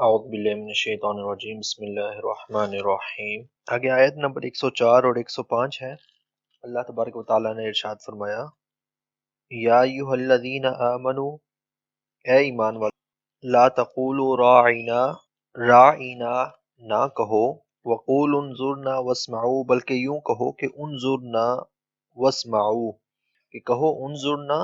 اعوذ باللہ من الشیطان الرجیم بسم اللہ الرحمن الرحیم۔ آگے آیت نمبر 104 اور 105 ہے۔ اللہ تبارک و تعالیٰ نے ارشاد فرمایا، یا ایھا الذین آمنوا، اے ایمان والو، لا تقولوا راعنا، راعنا نہ کہو، وقولوا انظرنا واسمعوا، بلکہ یوں کہو کہ انظرنا واسمعوا، کہ کہو انظرنا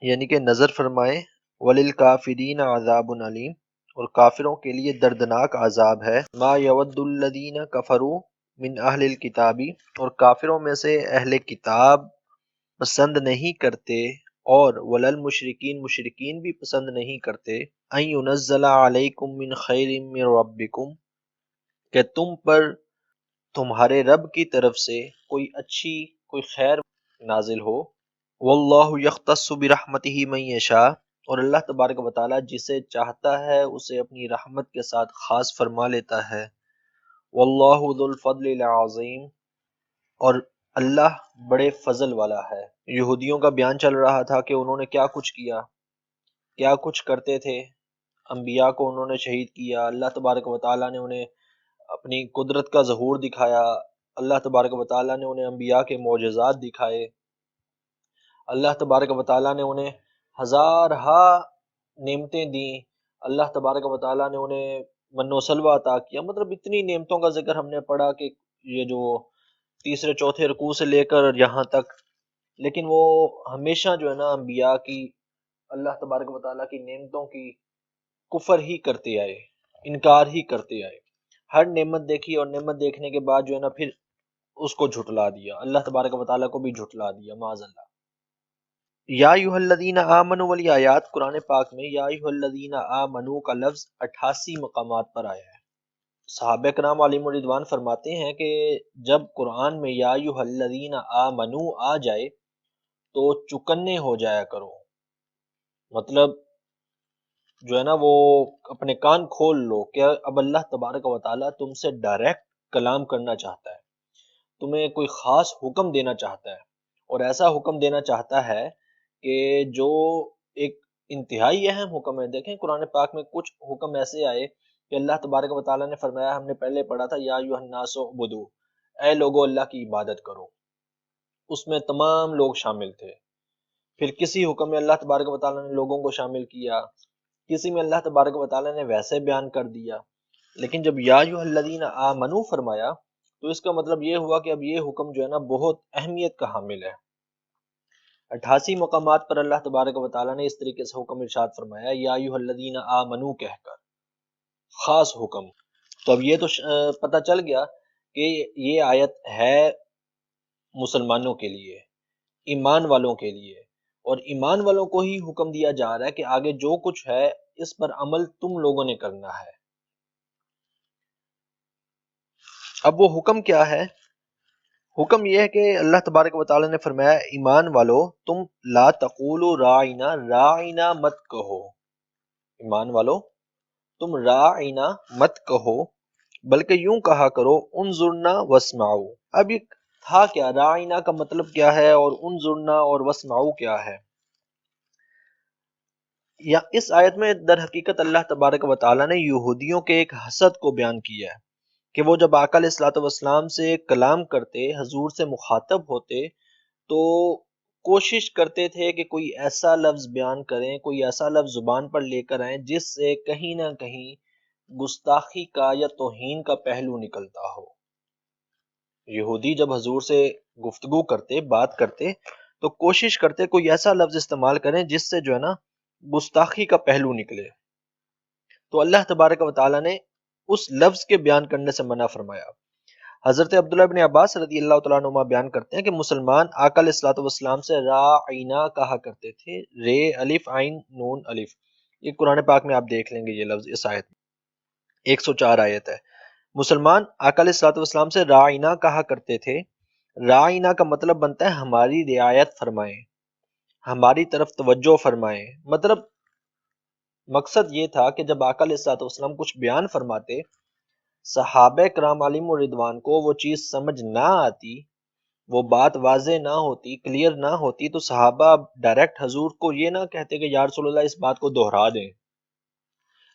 یعنی کہ نظر فرمائے، وللکافرین عذاب علیم، اور کافروں کے لیے دردناک عذاب ہے۔ ما یود الذین کفروا من اہل الکتاب، اور کافروں میں سے اہل کتاب پسند نہیں کرتے، اور وللمشرکین، مشرکین بھی پسند نہیں کرتے، ان ینزل علیکم من خیر من ربکم، کہ تم پر تمہارے رب کی طرف سے کوئی اچھی کوئی خیر نازل ہو۔ واللہ یختص برحمتہ من یشاء، اور اللہ تبارک و تعالی جسے چاہتا ہے اسے اپنی رحمت کے ساتھ خاص فرما لیتا ہے۔ واللہ ذو الفضل العظیم، اور اللہ بڑے فضل والا ہے۔ یہودیوں کا بیان چل رہا تھا کہ انہوں نے کیا کچھ کیا، کیا کچھ کرتے تھے، انبیاء کو انہوں نے شہید کیا، اللہ تبارک و تعالی نے انہیں اپنی قدرت کا ظہور دکھایا، اللہ تبارک و تعالی نے انہیں انبیاء کے معجزات دکھائے، اللہ تبارک و تعالیٰ نے انہیں ہزارہا نعمتیں دیں، اللہ تبارک و تعالیٰ نے انہیں من و سلوہ عطا کیا۔ مطلب اتنی نعمتوں کا ذکر ہم نے پڑھا کہ یہ جو تیسرے چوتھے رکوع سے لے کر یہاں تک، لیکن وہ ہمیشہ جو ہے نا انبیاء کی، اللہ تبارک و تعالیٰ کی نعمتوں کی کفر ہی کرتے آئے، انکار ہی کرتے آئے۔ ہر نعمت دیکھی اور نعمت دیکھنے کے بعد جو ہے نا پھر اس کو جھٹلا دیا، اللہ تبارک و تعالیٰ کو بھی جھٹلا دیا، معاذ اللہ۔ یا ایھا الذین آمنوا والی آیات قرآن پاک میں یا ایھا الذین آمنوا کا لفظ 88 مقامات پر آیا ہے۔ صحابہ کرام علیہم الرضوان فرماتے ہیں کہ جب قرآن میں یا ایھا الذین آمنوا آ جائے تو چکنے ہو جایا کرو، مطلب جو ہے نا وہ اپنے کان کھول لو کہ اب اللہ تبارک و تعالیٰ تم سے ڈائریکٹ کلام کرنا چاہتا ہے، تمہیں کوئی خاص حکم دینا چاہتا ہے، اور ایسا حکم دینا چاہتا ہے کہ جو ایک انتہائی اہم حکم ہے۔ دیکھیں قرآن پاک میں کچھ حکم ایسے آئے کہ اللہ تبارک و تعالیٰ نے فرمایا، ہم نے پہلے پڑھا تھا یا ایھا الناس اعبدوا، اے لوگو اللہ کی عبادت کرو، اس میں تمام لوگ شامل تھے۔ پھر کسی حکم میں اللہ تبارک و تعالیٰ نے لوگوں کو شامل کیا، کسی میں اللہ تبارک و تعالیٰ نے ویسے بیان کر دیا، لیکن جب یا ایھا الذین آمنوا فرمایا تو اس کا مطلب یہ ہوا کہ اب یہ حکم جو ہے نا بہت اہمیت کا حامل ہے۔ 88 مقامات پر اللہ تبارک و تعالیٰ نے اس طریقے سے حکم ارشاد فرمایا، یا ایھا الذین آمنوا کہہ کر، خاص حکم۔ تو اب یہ تو پتہ چل گیا کہ یہ آیت ہے مسلمانوں کے لیے، ایمان والوں کے لیے، اور ایمان والوں کو ہی حکم دیا جا رہا ہے کہ آگے جو کچھ ہے اس پر عمل تم لوگوں نے کرنا ہے۔ اب وہ حکم کیا ہے؟ حکم یہ ہے کہ اللہ تبارک و تعالی نے فرمایا، ایمان والو تم لا تقولوا راعنا، راعنا مت کہو، ایمان والو تم راعنا مت کہو بلکہ یوں کہا کرو انظرنا واسمعوا۔ اب یہ تھا کیا، راعنا کا مطلب کیا ہے اور انظرنا اور واسمعوا کیا ہے؟ یا اس آیت میں در حقیقت اللہ تبارک و تعالی نے یہودیوں کے ایک حسد کو بیان کیا ہے کہ وہ جب آقا علیہ الصلوۃ والسلام سے کلام کرتے، حضور سے مخاطب ہوتے، تو کوشش کرتے تھے کہ کوئی ایسا لفظ بیان کریں، کوئی ایسا لفظ زبان پر لے کر آئیں جس سے کہیں نہ کہیں گستاخی کا یا توہین کا پہلو نکلتا ہو۔ یہودی جب حضور سے گفتگو کرتے، بات کرتے، تو کوشش کرتے کوئی ایسا لفظ استعمال کریں جس سے جو ہے نا گستاخی کا پہلو نکلے، تو اللہ تبارک و تعالیٰ نے اس لفظ کے بیان کرنے سے منع فرمایا۔ حضرت عبداللہ بن عباس رضی اللہ تعالیٰ عنہما بیان کرتے ہیں کہ مسلمان آقا علیہ الصلوۃ والسلام سے راعینا کہا کرتے تھے، رے الف عین نون الف۔ یہ قرآن پاک میں آپ دیکھ لیں گے یہ لفظ اس آیت میں، 104 آیت ہے۔ مسلمان آقا علیہ الصلوۃ والسلام سے راعینا کہا کرتے تھے۔ راعینا کا مطلب بنتا ہے ہماری رعایت فرمائیں، ہماری طرف توجہ فرمائیں۔ مطلب مقصد یہ تھا کہ جب آقا علیہ الصلوۃ والسلام کچھ بیان فرماتے، صحابہ کرام علیہم الرضوان کو وہ چیز سمجھ نہ آتی، وہ بات واضح نہ ہوتی، کلیئر نہ ہوتی، تو صحابہ ڈائریکٹ حضور کو یہ نہ کہتے کہ یا رسول اللہ اس بات کو دہرا دیں،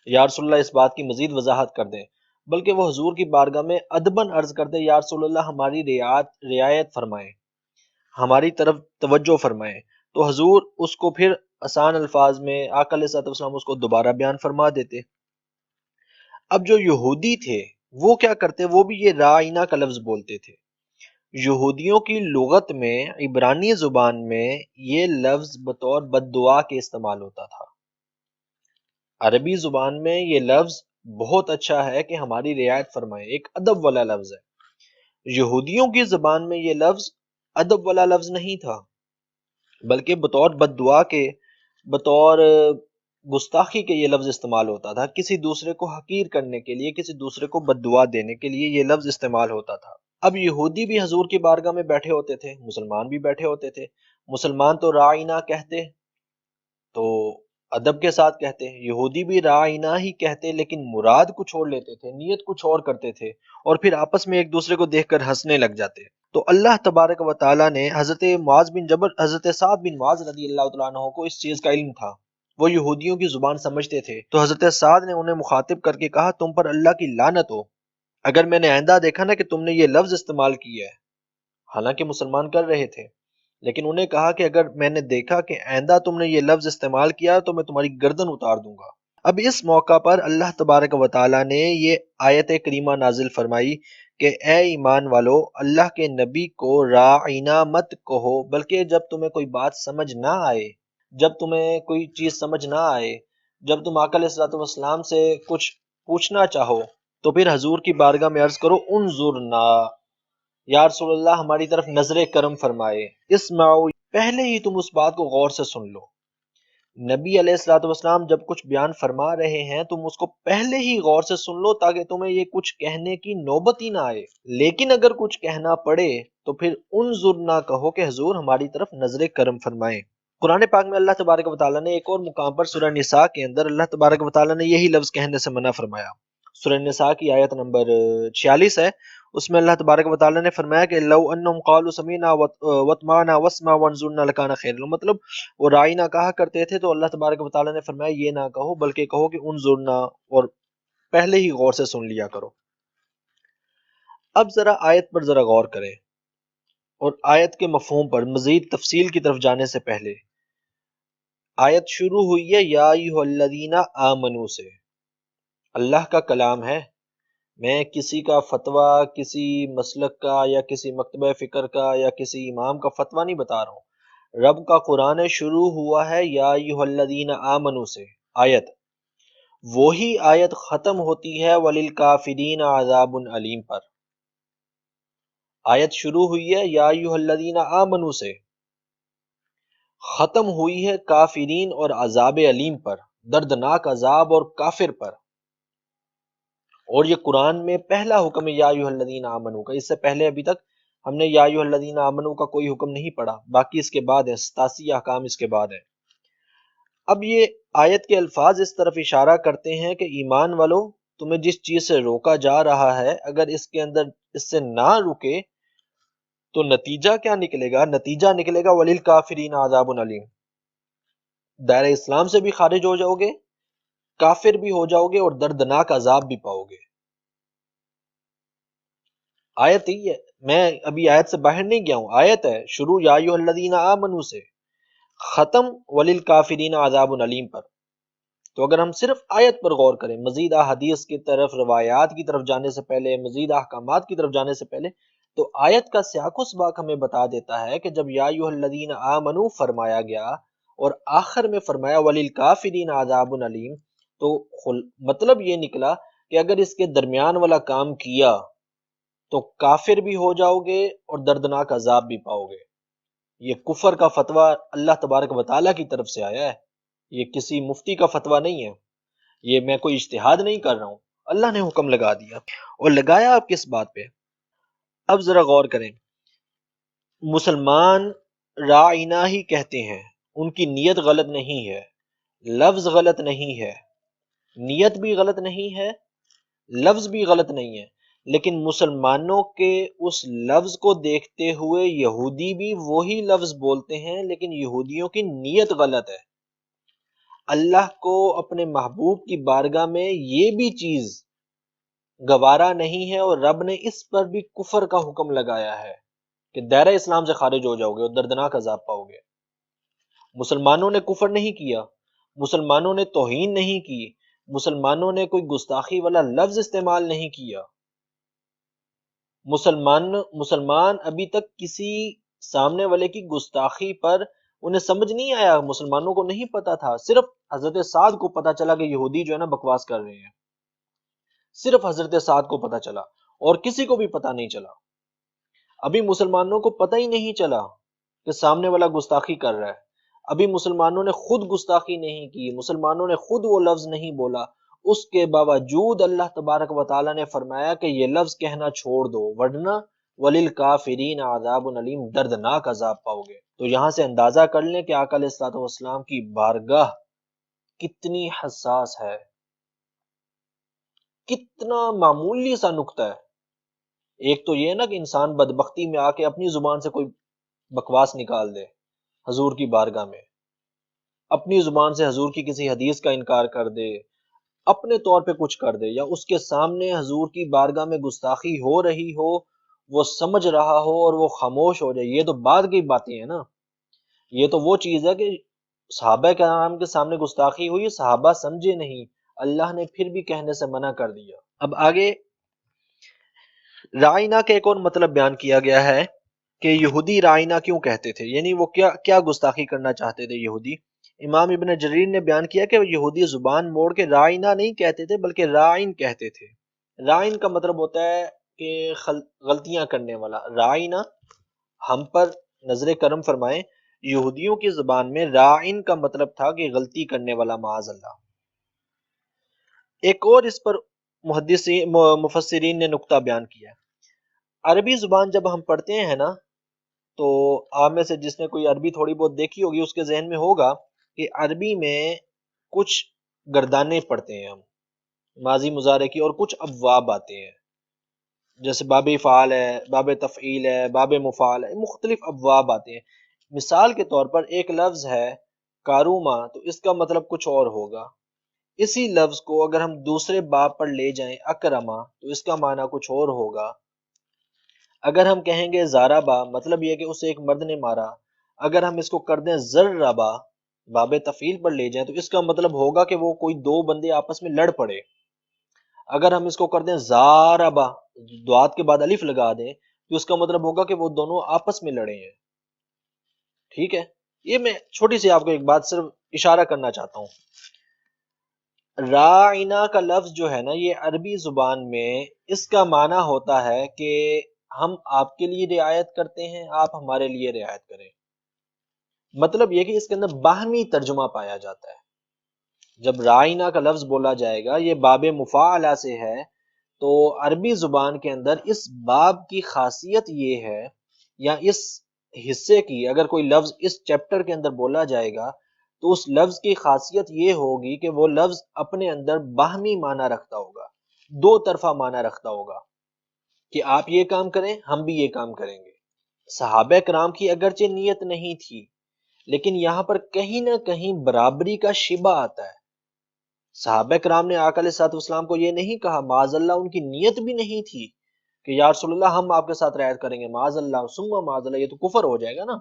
یا رسول اللہ اس بات کی مزید وضاحت کر دیں، بلکہ وہ حضور کی بارگاہ میں ادباً عرض کر دے یا رسول اللہ ہماری رعایت فرمائیں، ہماری طرف توجہ فرمائیں، تو حضور اس کو پھر آسان الفاظ میں آقا علیہ الصلوۃ والسلام اس کو دوبارہ بیان فرما دیتے۔ اب جو یہودی تھے وہ کیا کرتے، وہ بھی یہ رائنا کا لفظ بولتے تھے۔ یہودیوں کی لغت میں، عبرانی زبان میں یہ لفظ بطور بد دعا کے استعمال ہوتا تھا۔ عربی زبان میں یہ لفظ بہت اچھا ہے کہ ہماری رعایت فرمائیں، ایک ادب والا لفظ ہے۔ یہودیوں کی زبان میں یہ لفظ ادب والا لفظ نہیں تھا، بلکہ بطور بد دعا کے، بطور گستاخی کے یہ لفظ استعمال ہوتا تھا۔ کسی دوسرے کو حقیر کرنے کے لیے، کسی دوسرے کو بد دعا دینے کے لیے یہ لفظ استعمال ہوتا تھا۔ اب یہودی بھی حضور کی بارگاہ میں بیٹھے ہوتے تھے، مسلمان بھی بیٹھے ہوتے تھے۔ مسلمان تو رائنا کہتے تو ادب کے ساتھ کہتے، یہودی بھی رائنا ہی کہتے لیکن مراد کچھ اور لیتے تھے، نیت کچھ اور کرتے تھے، اور پھر آپس میں ایک دوسرے کو دیکھ کر ہنسنے لگ جاتے۔ تو اللہ تبارک و تعالیٰ نے حضرت سعد بن معاذ رضی اللہ تعالیٰ عنہ کو اس چیز کا علم تھا، وہ یہودیوں کی زبان سمجھتے تھے، تو حضرت سعد نے انہیں مخاطب کر کے کہا تم پر اللہ کی لعنت ہو اگر میں نے آئندہ دیکھا نا کہ تم نے یہ لفظ استعمال کیا ہے۔ حالانکہ مسلمان کر رہے تھے، لیکن انہیں کہا کہ اگر میں نے دیکھا کہ آئندہ تم نے یہ لفظ استعمال کیا تو میں تمہاری گردن اتار دوں گا۔ اب اس موقع پر اللہ تبارک و تعالیٰ نے یہ آیت کریمہ نازل فرمائی کہ اے ایمان والو، اللہ کے نبی کو راعینا مت کہو، بلکہ جب تمہیں کوئی بات سمجھ نہ آئے، جب تمہیں کوئی چیز سمجھ نہ آئے، جب تم آقا علیہ الصلوۃ والسلام سے کچھ پوچھنا چاہو تو پھر حضور کی بارگاہ میں عرض کرو انظرنا، یا رسول اللہ ہماری طرف نظر کرم فرمائے، اسمعوا، پہلے ہی تم اس بات کو غور سے سن لو۔ نبی علیہ الصلوۃ والسلام جب کچھ بیان فرما رہے ہیں تم اس کو پہلے ہی غور سے سن لو تاکہ تمہیں یہ کچھ کہنے کی نوبت ہی نہ آئے۔ لیکن اگر کچھ کہنا پڑے تو پھر انظرنا کہو کہ حضور ہماری طرف نظر کرم فرمائیں۔ قرآن پاک میں اللہ تبارک و تعالیٰ نے ایک اور مقام پر سورہ نساء کے اندر اللہ تبارک و تعالیٰ نے یہی لفظ کہنے سے منع فرمایا۔ سورہ نساء کی آیت نمبر 46 ہے، اس میں اللہ تبارک و تعالیٰ نے فرمایا کہ لو انہم قالوا سمعنا واطمعنا واسمع وانظرنا لکان خیر، مطلب وہ رائنا کہا کرتے تھے تو اللہ تبارک و تعالیٰ نے فرمایا یہ نہ کہو بلکہ کہو کہ انظرنا، اور پہلے ہی غور سے سن لیا کرو۔ اب ذرا آیت پر ذرا غور کریں، اور آیت کے مفہوم پر مزید تفصیل کی طرف جانے سے پہلے، آیت شروع ہوئی ہے یا ایھا الذین آمنوا سے، اللہ کا کلام ہے، میں کسی کا فتویٰ، کسی مسلک کا یا کسی مکتبہ فکر کا یا کسی امام کا فتویٰ نہیں بتا رہا ہوں، رب کا قرآن شروع ہوا ہے یا ایھا الذین آمنوا سے آیت، وہی آیت ختم ہوتی ہے وللکافرین عذاب علیم پر۔ آیت شروع ہوئی ہے یا ایھا الذین آمنوا سے، ختم ہوئی ہے کافرین اور عذاب علیم پر، دردناک عذاب اور کافر پر۔ اور یہ قرآن میں پہلا حکم ہے یا ایھا الذین آمنوا کا، اس سے پہلے ابھی تک ہم نے یا ایھا الذین آمنوا کا کوئی حکم نہیں پڑھا، باقی اس کے بعد ہے، 87 احکام اس کے بعد ہے۔ اب یہ آیت کے الفاظ اس طرف اشارہ کرتے ہیں کہ ایمان والو، تمہیں جس چیز سے روکا جا رہا ہے اگر اس کے اندر اس سے نہ رکے تو نتیجہ کیا نکلے گا؟ نتیجہ نکلے گا وللکافرین عذاب علیم، دائرہ اسلام سے بھی خارج ہو جاؤ گے، کافر بھی ہو جاؤ گے، اور دردناک عذاب بھی پاؤ گے۔ آیت ہی ہے، میں ابھی آیت سے باہر نہیں گیا ہوں، آیت ہے، شروع یا ایھا الذین آمنوا سے، ختم وللکافرین عذاب علیم پر۔ تو اگر ہم صرف آیت پر غور کریں، مزید احادیث کی طرف، روایات کی طرف جانے سے پہلے، مزید احکامات کی طرف جانے سے پہلے، تو آیت کا سیاق و سباق ہمیں بتا دیتا ہے کہ جب یا ایھا الذین آمنوا فرمایا گیا اور آخر میں فرمایا وللکافرین عذاب علیم، تو مطلب یہ نکلا کہ اگر اس کے درمیان والا کام کیا تو کافر بھی ہو جاؤ گے اور دردناک عذاب بھی پاؤ گے۔ یہ کفر کا فتویٰ اللہ تبارک و تعالیٰ کی طرف سے آیا ہے، یہ کسی مفتی کا فتویٰ نہیں ہے، یہ میں کوئی اجتہاد نہیں کر رہا ہوں، اللہ نے حکم لگا دیا، اور لگایا آپ کس بات پہ؟ اب ذرا غور کریں، مسلمان رائنا ہی کہتے ہیں، ان کی نیت غلط نہیں ہے، لفظ غلط نہیں ہے، نیت بھی غلط نہیں ہے، لفظ بھی غلط نہیں ہے، لیکن مسلمانوں کے اس لفظ کو دیکھتے ہوئے یہودی بھی وہی لفظ بولتے ہیں، لیکن یہودیوں کی نیت غلط ہے۔ اللہ کو اپنے محبوب کی بارگاہ میں یہ بھی چیز گوارا نہیں ہے، اور رب نے اس پر بھی کفر کا حکم لگایا ہے کہ دائرہ اسلام سے خارج ہو جاؤ گے اور دردناک عذاب پاؤ گے۔ مسلمانوں نے کفر نہیں کیا، مسلمانوں نے توہین نہیں کی، مسلمانوں نے کوئی گستاخی والا لفظ استعمال نہیں کیا۔ مسلمان ابھی تک کسی سامنے والے کی گستاخی پر انہیں سمجھ نہیں آیا، مسلمانوں کو نہیں پتا تھا، صرف حضرت سعد کو پتا چلا کہ یہودی جو ہے نا بکواس کر رہے ہیں، صرف حضرت سعد کو پتا چلا اور کسی کو بھی پتا نہیں چلا۔ ابھی مسلمانوں کو پتہ ہی نہیں چلا کہ سامنے والا گستاخی کر رہا ہے، ابھی مسلمانوں نے خود گستاخی نہیں کی، مسلمانوں نے خود وہ لفظ نہیں بولا، اس کے باوجود اللہ تبارک و تعالیٰ نے فرمایا کہ یہ لفظ کہنا چھوڑ دو ورنہ وَلِلْكَافِرِينَ عَذَابٌ عَلِيمٌ، دردناک عذاب پاؤ گے۔ تو یہاں سے اندازہ کر لیں کہ آقا علیہ الصلوۃ والسلام کی بارگاہ کتنی حساس ہے، کتنا معمولی سا نقطہ ہے۔ ایک تو یہ نا کہ انسان بدبختی میں آ کے اپنی زبان سے کوئی بکواس نکال دے حضور کی بارگاہ میں، اپنی زبان سے حضور کی کسی حدیث کا انکار کر دے، اپنے طور پہ کچھ کر دے، یا اس کے سامنے حضور کی بارگاہ میں گستاخی ہو رہی ہو، وہ سمجھ رہا ہو اور وہ خاموش ہو جائے، یہ تو بعد کی باتیں ہیں نا۔ یہ تو وہ چیز ہے کہ صحابہ کرام کے سامنے گستاخی ہوئی، صحابہ سمجھے نہیں، اللہ نے پھر بھی کہنے سے منع کر دیا۔ اب آگے رائنا کا ایک اور مطلب بیان کیا گیا ہے کہ یہودی رائنا کیوں کہتے تھے، یعنی وہ کیا گستاخی کرنا چاہتے تھے یہودی۔ امام ابن جریر نے بیان کیا کہ یہودی زبان موڑ کے رائنا نہیں کہتے تھے بلکہ رائن کہتے تھے۔ رائن کا مطلب ہوتا ہے کہ غلطیاں کرنے والا۔ رائنا ہم پر نظر کرم فرمائیں، یہودیوں کی زبان میں رائن کا مطلب تھا کہ غلطی کرنے والا، معاذ اللہ۔ ایک اور اس پر مفسرین نے نقطہ بیان کیا ہے۔ عربی زبان جب ہم پڑھتے ہیں نا تو آپ میں سے جس نے کوئی عربی تھوڑی بہت دیکھی ہوگی اس کے ذہن میں ہوگا کہ عربی میں کچھ گردانے پڑھتے ہیں ہم ماضی مضارع کی، اور کچھ ابواب آتے ہیں، جیسے باب فعال ہے، باب تفعیل ہے، باب مفعال ہے، مختلف ابواب آتے ہیں۔ مثال کے طور پر ایک لفظ ہے کاروما، تو اس کا مطلب کچھ اور ہوگا۔ اسی لفظ کو اگر ہم دوسرے باب پر لے جائیں اکرما، تو اس کا معنی کچھ اور ہوگا۔ اگر ہم کہیں گے زاربا، مطلب یہ کہ اسے ایک مرد نے مارا۔ اگر ہم اس کو کر دیں زربا، باب تفعیل پر لے جائیں، تو اس کا مطلب ہوگا کہ وہ کوئی دو بندے آپس میں لڑ پڑے۔ اگر ہم اس کو کر دیں زاربا، دعات کے بعد الف لگا دیں، تو اس کا مطلب ہوگا کہ وہ دونوں آپس میں لڑے ہیں۔ ٹھیک ہے، یہ میں چھوٹی سی آپ کو ایک بات صرف اشارہ کرنا چاہتا ہوں۔ رائنا کا لفظ جو ہے نا، یہ عربی زبان میں اس کا معنی ہوتا ہے کہ ہم آپ کے لیے رعایت کرتے ہیں، آپ ہمارے لیے رعایت کریں۔ مطلب یہ کہ اس کے اندر باہمی ترجمہ پایا جاتا ہے۔ جب رائنا کا لفظ بولا جائے گا، یہ باب مفاعلہ سے ہے، تو عربی زبان کے اندر اس باب کی خاصیت یہ ہے، یا اس حصے کی اگر کوئی لفظ اس چیپٹر کے اندر بولا جائے گا تو اس لفظ کی خاصیت یہ ہوگی کہ وہ لفظ اپنے اندر باہمی معنی رکھتا ہوگا، دو طرفہ معنی رکھتا ہوگا، کہ آپ یہ کام کریں ہم بھی یہ کام کریں گے۔ صحابہ کرام کی اگرچہ نیت نہیں تھی، لیکن یہاں پر کہیں نہ کہیں برابری کا شبہ آتا ہے۔ صحابہ کرام نے آقا علیہ الصلوۃ والسلام کو یہ نہیں کہا، معاذ اللہ ان کی نیت بھی نہیں تھی کہ یا رسول اللہ ہم آپ کے ساتھ رعایت کریں گے، معاذ اللہ ثم معاذ اللہ، یہ تو کفر ہو جائے گا نا۔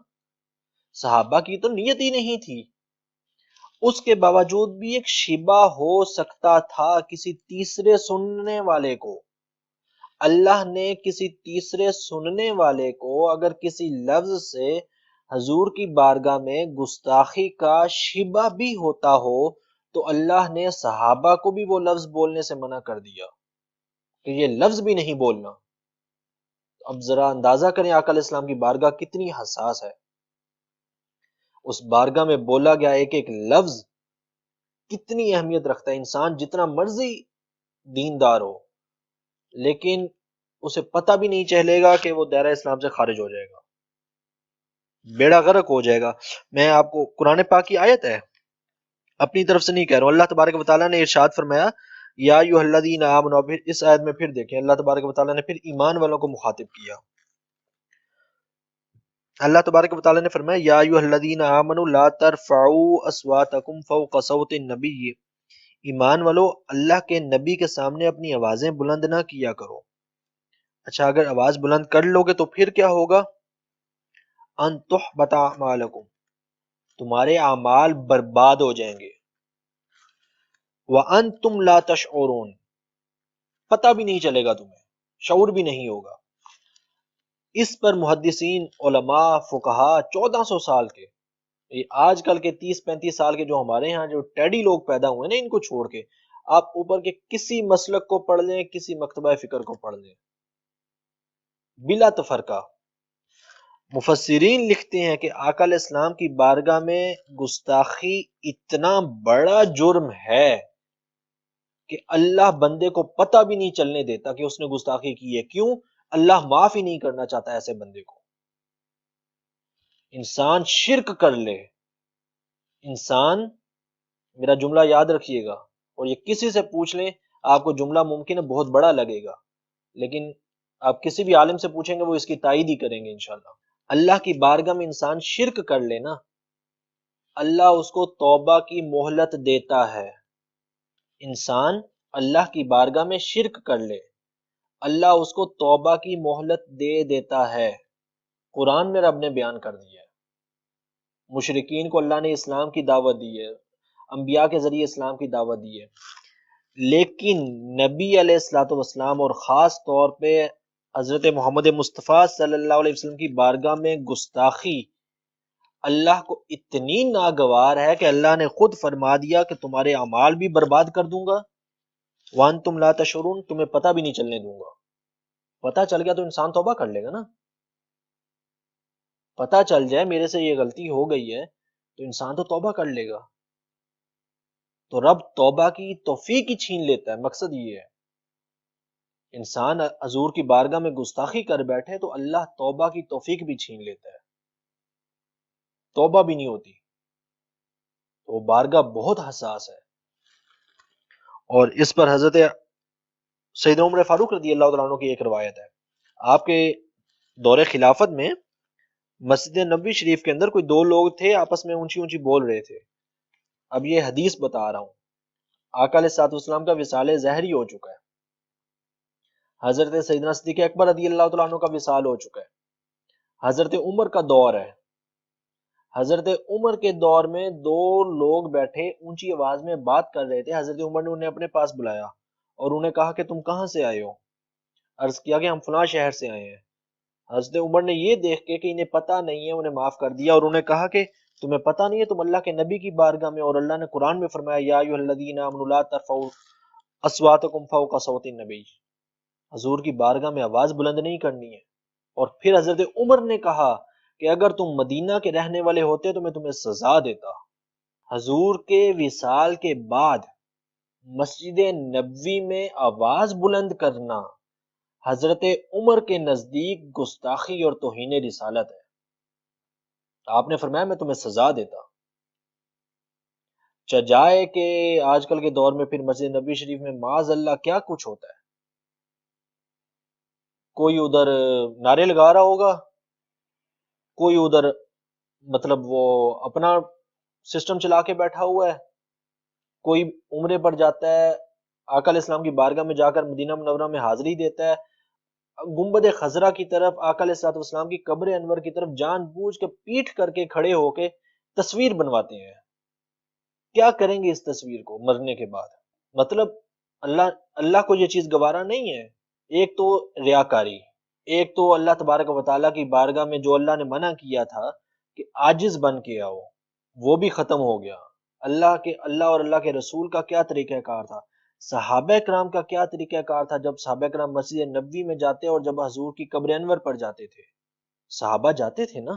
صحابہ کی تو نیت ہی نہیں تھی، اس کے باوجود بھی ایک شبہ ہو سکتا تھا کسی تیسرے سننے والے کو۔ اللہ نے کسی تیسرے سننے والے کو اگر کسی لفظ سے حضور کی بارگاہ میں گستاخی کا شبہ بھی ہوتا ہو تو اللہ نے صحابہ کو بھی وہ لفظ بولنے سے منع کر دیا کہ یہ لفظ بھی نہیں بولنا۔ اب ذرا اندازہ کریں آقا علیہ السلام کی بارگاہ کتنی حساس ہے، اس بارگاہ میں بولا گیا ایک ایک لفظ کتنی اہمیت رکھتا ہے۔ انسان جتنا مرضی دیندار ہو لیکن اسے پتہ بھی نہیں چلے گا کہ وہ دائرہ اسلام سے خارج ہو جائے گا، بیڑا غرق ہو جائے گا۔ میں آپ کو قرآن پاک کی آیت ہے، اپنی طرف سے نہیں کہہ رہا ہوں، اللہ تبارک و تعالیٰ نے ارشاد فرمایا یا ایھا الذین آمنوا، پھر اس آیت میں پھر دیکھیں اللہ تبارک و تعالیٰ نے پھر ایمان والوں کو مخاطب کیا۔ اللہ تبارک و تعالیٰ نے فرمایا یا ایھا الذین آمنوا لا ترفعوا اصواتکم فوق صوت النبی، ایمان والو اللہ کے نبی کے سامنے اپنی آوازیں بلند نہ کیا کرو۔ اچھا اگر آواز بلند کر لو گے تو پھر کیا ہوگا؟ ان تحبط اعمالکم، تمہارے اعمال برباد ہو جائیں گے، وانتم لا تشعرون، پتہ بھی نہیں چلے گا تمہیں، شعور بھی نہیں ہوگا۔ اس پر محدثین، علماء، فقہا 1400 سال کے، یہ آج کل کے 30-35 سال کے جو ہمارے ہاں جو ٹیڈی لوگ پیدا ہوئے نا، ان کو چھوڑ کے آپ اوپر کے کسی مسلک کو پڑھ لیں، کسی مکتبہ فکر کو پڑھ لیں، بلا تفرقہ مفسرین لکھتے ہیں کہ آقا علیہ السلام کی بارگاہ میں گستاخی اتنا بڑا جرم ہے کہ اللہ بندے کو پتہ بھی نہیں چلنے دیتا کہ اس نے گستاخی کی ہے۔ کیوں؟ اللہ معاف ہی نہیں کرنا چاہتا ایسے بندے کو۔ انسان شرک کر لے، انسان، میرا جملہ یاد رکھیے گا، اور یہ کسی سے پوچھ لیں، آپ کو جملہ ممکن ہے بہت بڑا لگے گا، لیکن آپ کسی بھی عالم سے پوچھیں گے وہ اس کی تائید ہی کریں گے انشاءاللہ۔ اللہ کی بارگاہ میں انسان شرک کر لے نا، اللہ اس کو توبہ کی مہلت دیتا ہے۔ انسان اللہ کی بارگاہ میں شرک کر لے، اللہ اس کو توبہ کی مہلت دے دیتا ہے۔ قرآن میں رب نے بیان کر دیا ہے، مشرکین کو اللہ نے اسلام کی دعوت دی ہے، انبیاء کے ذریعے اسلام کی دعوت دی ہے، لیکن نبی علیہ الصلوۃ والسلام اور خاص طور پہ حضرت محمد مصطفیٰ صلی اللہ علیہ وسلم کی بارگاہ میں گستاخی اللہ کو اتنی ناگوار ہے کہ اللہ نے خود فرما دیا کہ تمہارے اعمال بھی برباد کر دوں گا، وانتم لا تشعرون، تمہیں پتہ بھی نہیں چلنے دوں گا۔ پتہ چل گیا تو انسان توبہ کر لے گا نا، پتہ چل جائے میرے سے یہ غلطی ہو گئی ہے تو انسان تو توبہ کر لے گا۔ تو رب توبہ کی توفیق ہی چھین لیتا ہے، مقصد یہ ہے۔ انسان حضور کی بارگاہ میں گستاخی کر بیٹھے تو اللہ توبہ کی توفیق بھی چھین لیتا ہے، توبہ بھی نہیں ہوتی۔ تو بارگاہ بہت حساس ہے، اور اس پر حضرت سیدنا عمر فاروق رضی اللہ تعالیٰ عنہ کی ایک روایت ہے، آپ کے دور خلافت میں مسجد نبوی شریف کے اندر کوئی دو لوگ تھے، آپس میں اونچی اونچی بول رہے تھے۔ اب یہ حدیث بتا رہا ہوں، آقا علیہ الصلوۃ والسلام کا وصال ظہری ہو چکا ہے، حضرت سیدنا صدیق اکبر رضی اللہ تعالیٰ عنہ کا وصال ہو چکا ہے، حضرت عمر کا دور ہے۔ حضرت عمر کے دور میں دو لوگ بیٹھے اونچی آواز میں بات کر رہے تھے، حضرت عمر نے انہیں اپنے پاس بلایا اور انہیں کہا کہ تم کہاں سے آئے ہو؟ عرض کیا کہ ہم فلاں شہر سے آئے ہیں۔ حضرت عمر نے یہ دیکھ کے کہ انہیں پتہ نہیں ہے انہیں معاف کر دیا، اور انہیں کہا کہ تمہیں پتہ نہیں ہے تم اللہ کے نبی کی بارگاہ میں، اور اللہ نے قرآن میں فرمایا یا ایھا الذین آمنوا لا ترفعوا اصواتکم فوق صوت النبی، حضور کی بارگاہ میں آواز بلند نہیں کرنی ہے۔ اور پھر حضرت عمر نے کہا کہ اگر تم مدینہ کے رہنے والے ہوتے تو میں تمہیں سزا دیتا۔ حضور کے وصال کے بعد مسجد نبوی میں آواز بلند کرنا حضرت عمر کے نزدیک گستاخی اور توہین رسالت ہے۔ آپ نے فرمایا میں تمہیں سزا دیتا۔ چجائے کہ آج کل کے دور میں پھر مسجد نبوی شریف میں معاذ اللہ کیا کچھ ہوتا ہے، کوئی ادھر نعرے لگا رہا ہوگا، کوئی ادھر مطلب وہ اپنا سسٹم چلا کے بیٹھا ہوا ہے، کوئی عمرے پر جاتا ہے، آقا علیہ السلام کی بارگاہ میں جا کر مدینہ منورہ میں حاضری دیتا ہے، گنبد خضرا کی طرف، آقا علیہ الصلوۃ والسلام کی قبر انور کی طرف جان بوجھ کے پیٹھ کر کے کھڑے ہو کے تصویر بنواتے ہیں۔ کیا کریں گے اس تصویر کو مرنے کے بعد؟ مطلب اللہ کو یہ چیز گوارا نہیں ہے۔ ایک تو ریاکاری، ایک تو اللہ تبارک و تعالیٰ کی بارگاہ میں جو اللہ نے منع کیا تھا کہ عاجز بن کے آؤ، وہ بھی ختم ہو گیا۔ اللہ اور اللہ کے رسول کا کیا طریقہ کار تھا، صحابہ کرام کا کیا طریقہ کار تھا جب صحابہ کرام مسجد نبوی میں جاتے اور جب حضور کی قبر انور پر جاتے تھے؟ صحابہ جاتے تھے نا،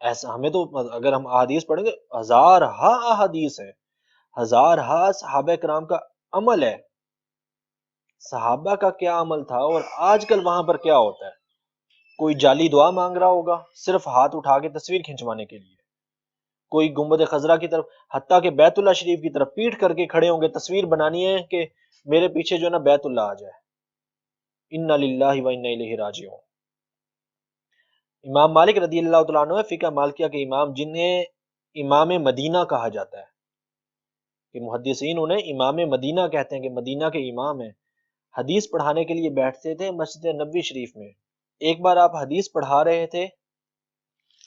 ایسا ہمیں تو اگر ہم احادیث پڑھیں گے ہزارہا احادیث ہے، ہزارہا صحابہ کرام کا عمل ہے، صحابہ کا کیا عمل تھا، اور آج کل وہاں پر کیا ہوتا ہے؟ کوئی جعلی دعا مانگ رہا ہوگا صرف ہاتھ اٹھا کے تصویر کھنچوانے کے لیے، کوئی گنبد خضرا کی طرف، حتیٰ کہ بیت اللہ شریف کی طرف پیٹھ کر کے کھڑے ہوں گے، تصویر بنانی ہے کہ میرے پیچھے جو نا بیت اللہ آ جائے۔ انا للہ و انا الیہ راجعون۔ امام مالک رضی اللہ تعالیٰ عنہ فقہ مالکیہ کے امام، جنہیں امام مدینہ کہا جاتا ہے، کہ محدثین انہیں امام مدینہ کہتے ہیں کہ مدینہ کے امام ہیں، حدیث پڑھانے کے لیے بیٹھتے تھے مسجد نبوی شریف میں۔ ایک بار آپ حدیث پڑھا رہے تھے،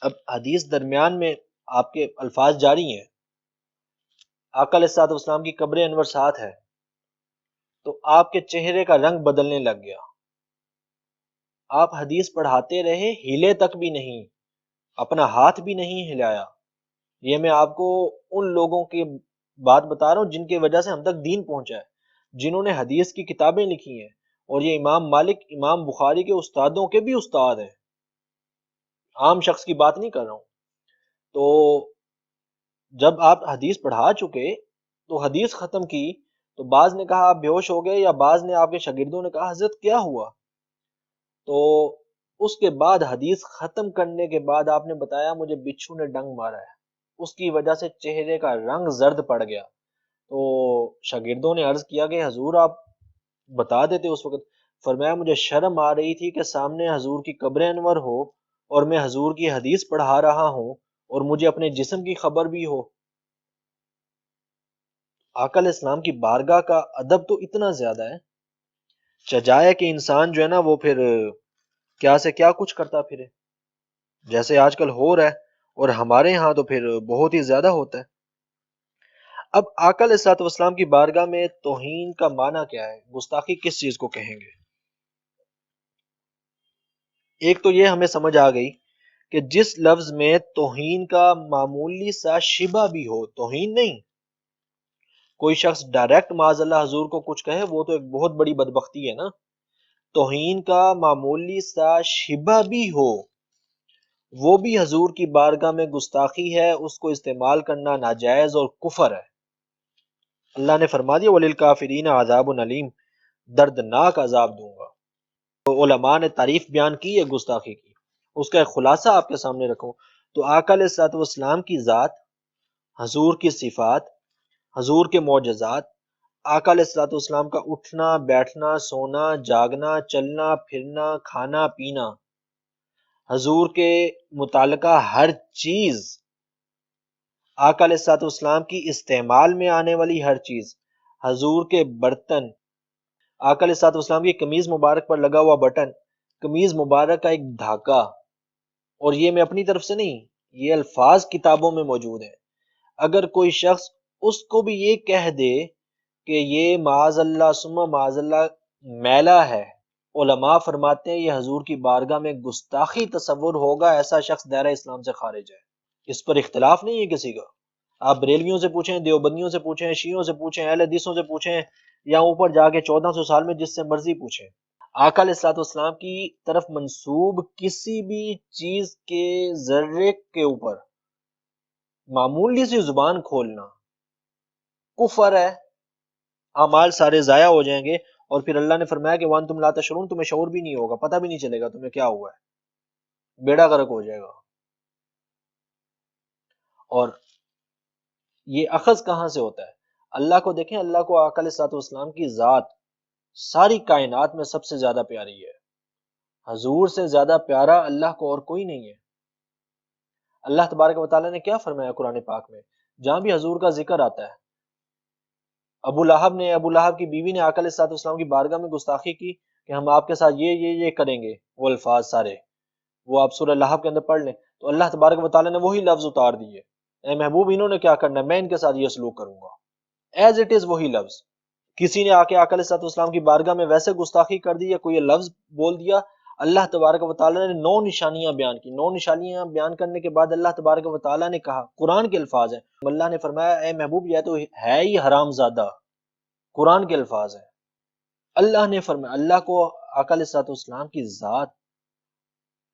اب حدیث درمیان میں آپ کے الفاظ جاری ہیں، آقا علیہ الصلوۃ والسلام کی قبر انور ساتھ ہے، تو آپ کے چہرے کا رنگ بدلنے لگ گیا، آپ حدیث پڑھاتے رہے، ہلے تک بھی نہیں، اپنا ہاتھ بھی نہیں ہلایا۔ یہ میں آپ کو ان لوگوں کی بات بتا رہا ہوں جن کی وجہ سے ہم تک دین پہنچا ہے، جنہوں نے حدیث کی کتابیں لکھی ہیں، اور یہ امام مالک امام بخاری کے استادوں کے بھی استاد ہیں، عام شخص کی بات نہیں کر رہا ہوں۔ تو جب آپ حدیث پڑھا چکے تو حدیث ختم کی تو بعض نے کہا آپ بے ہوش ہو گئے، یا بعض نے آپ کے شاگردوں نے کہا حضرت کیا ہوا؟ تو اس کے بعد حدیث ختم کرنے کے بعد آپ نے بتایا مجھے بچھو نے ڈنگ مارا ہے، اس کی وجہ سے چہرے کا رنگ زرد پڑ گیا۔ تو شاگردوں نے عرض کیا کہ حضور آپ بتا دیتے اس وقت۔ فرمایا مجھے شرم آ رہی تھی کہ سامنے حضور کی قبر انور ہو اور میں حضور کی حدیث پڑھا رہا ہوں اور مجھے اپنے جسم کی خبر بھی ہو۔ آقا علیہ السلام کی بارگاہ کا ادب تو اتنا زیادہ ہے، چجائے کہ انسان جو ہے نا وہ پھر کیا سے کیا کچھ کرتا پھرے، جیسے آج کل ہو رہا ہے، اور ہمارے ہاں تو پھر بہت ہی زیادہ ہوتا ہے۔ اب آقا علیہ الصلوۃ والسلام کی بارگاہ میں توہین کا معنی کیا ہے، گستاخی کس چیز کو کہیں گے؟ ایک تو یہ ہمیں سمجھ آ گئی کہ جس لفظ میں توہین کا معمولی سا شبہ بھی ہو، توہین نہیں، کوئی شخص ڈائریکٹ معاذ اللہ حضور کو کچھ کہے وہ تو ایک بہت بڑی بدبختی ہے نا، توہین کا معمولی سا شبہ بھی ہو وہ بھی حضور کی بارگاہ میں گستاخی ہے، اس کو استعمال کرنا ناجائز اور کفر ہے۔ اللہ نے فرما دیا وَلِلْكَافِرِينَ عَذَابٌ علیم، دردناک عذاب دوں گا۔ تو علماء نے تعریف بیان کی ہے گستاخی کی، اس کا ایک خلاصہ آپ کے سامنے رکھوں تو آقا علیہ الصلوۃ والسلام کی ذات، حضور کی صفات، حضور کے معجزات، آقا علیہ الصلوۃ والسلام کا اٹھنا بیٹھنا سونا جاگنا چلنا پھرنا کھانا پینا، حضور کے متعلقہ ہر چیز، آقا علیہ الصلوۃ والسلام کی استعمال میں آنے والی ہر چیز، حضور کے برتن، آقا علیہ الصلوۃ والسلام کی قمیض مبارک پر لگا ہوا بٹن، قمیض مبارک کا ایک دھاگا، اور یہ میں اپنی طرف سے نہیں، یہ الفاظ کتابوں میں موجود ہیں۔ اگر کوئی شخص اس کو بھی یہ کہہ دے کہ یہ معاذ اللہ ثم معاذ اللہ میلہ ہے، علماء فرماتے ہیں یہ حضور کی بارگاہ میں گستاخی تصور ہوگا، ایسا شخص دائرہ اسلام سے خارج ہے۔ اس پر اختلاف نہیں ہے کسی کا، آپ بریلویوں سے پوچھیں، دیوبندیوں سے پوچھیں، شیعوں سے پوچھیں، اہل حدیثوں سے پوچھیں، یا اوپر جا کے 1400 سال میں جس سے مرضی پوچھیں، آقا علیہ الصلوۃ والسلام کی طرف منسوب کسی بھی چیز کے ذرے کے اوپر معمولی سی زبان کھولنا کفر ہے، اعمال سارے ضائع ہو جائیں گے، اور پھر اللہ نے فرمایا کہ وان تم لا تشعرون، تمہیں شعور بھی نہیں ہوگا، پتہ بھی نہیں چلے گا تمہیں کیا ہوا ہے، بیڑا غرق ہو جائے گا۔ اور یہ اخذ کہاں سے ہوتا ہے؟ اللہ کو دیکھیں، اللہ کو آقا علیہ الصلوۃ والسلام کی ذات ساری کائنات میں سب سے زیادہ پیاری ہے، حضور سے زیادہ پیارا اللہ کو اور کوئی نہیں ہے۔ اللہ تبارک و تعالیٰ نے کیا فرمایا قرآن پاک میں، جہاں بھی حضور کا ذکر آتا ہے، ابو لہب کی بیوی نے آقا علیہ الصلوۃ والسلام کی بارگاہ میں گستاخی کی کہ ہم آپ کے ساتھ یہ کریں گے، وہ الفاظ سارے وہ آپ سورہ لہب کے اندر پڑھ لیں، تو اللہ تبارک و تعالیٰ نے وہی لفظ اتار دیے، اے محبوب انہوں نے کیا کرنا ہے، میں ان کے ساتھ یہ سلوک کروں گا، ایز اٹ از وہی لفظ۔ کسی نے آ کے آقا علیہ الصلوۃ والسلام کی بارگاہ میں ویسے گستاخی کر دی یا کوئی لفظ بول دیا، اللہ تبارک و تعالیٰ نے 9 نشانیاں بیان کی، 9 نشانیاں بیان کرنے کے بعد اللہ تبارک و تعالیٰ نے کہا، قرآن کے الفاظ ہیں، اللہ نے فرمایا اے محبوب یہ تو ہے ہی حرام زادہ، قرآن کے الفاظ ہیں۔ اللہ نے فرمایا، اللہ کو آقا علیہ الصلوۃ والسلام کی ذات،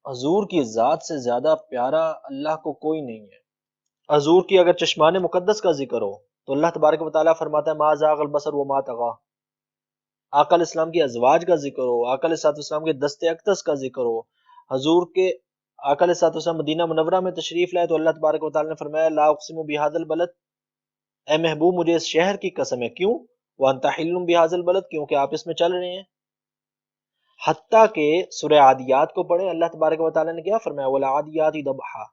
حضور کی ذات سے زیادہ پیارا اللہ کو کوئی نہیں ہے۔ حضور کی اگر چشمان مقدس کا ذکر ہو تو اللہ تبارک و تعالیٰ فرماتا ہے ما زاغ البصر وما طغی۔ آقا علیہ السلام کی ازواج کا ذکر ہو، آقا علیہ الصلوۃ والسلام کے دست اقدس کا ذکر ہو، حضور کے آقا علیہ الصلوۃ والسلام مدینہ منورہ میں تشریف لائے تو اللہ تبارک و تعالیٰ نے فرمایا لا اقسم بہذا البلد، اے محبوب مجھے اس شہر کی قسم ہے، کیوں؟ وانت حل بہذا البلد، کیونکہ آپ اس میں چل رہے ہیں۔ حتیٰ کہ سورہ عادیات کو پڑھیں، اللہ تبارک و تعالیٰ نے کیا فرمایا، والعادیات ضبحا،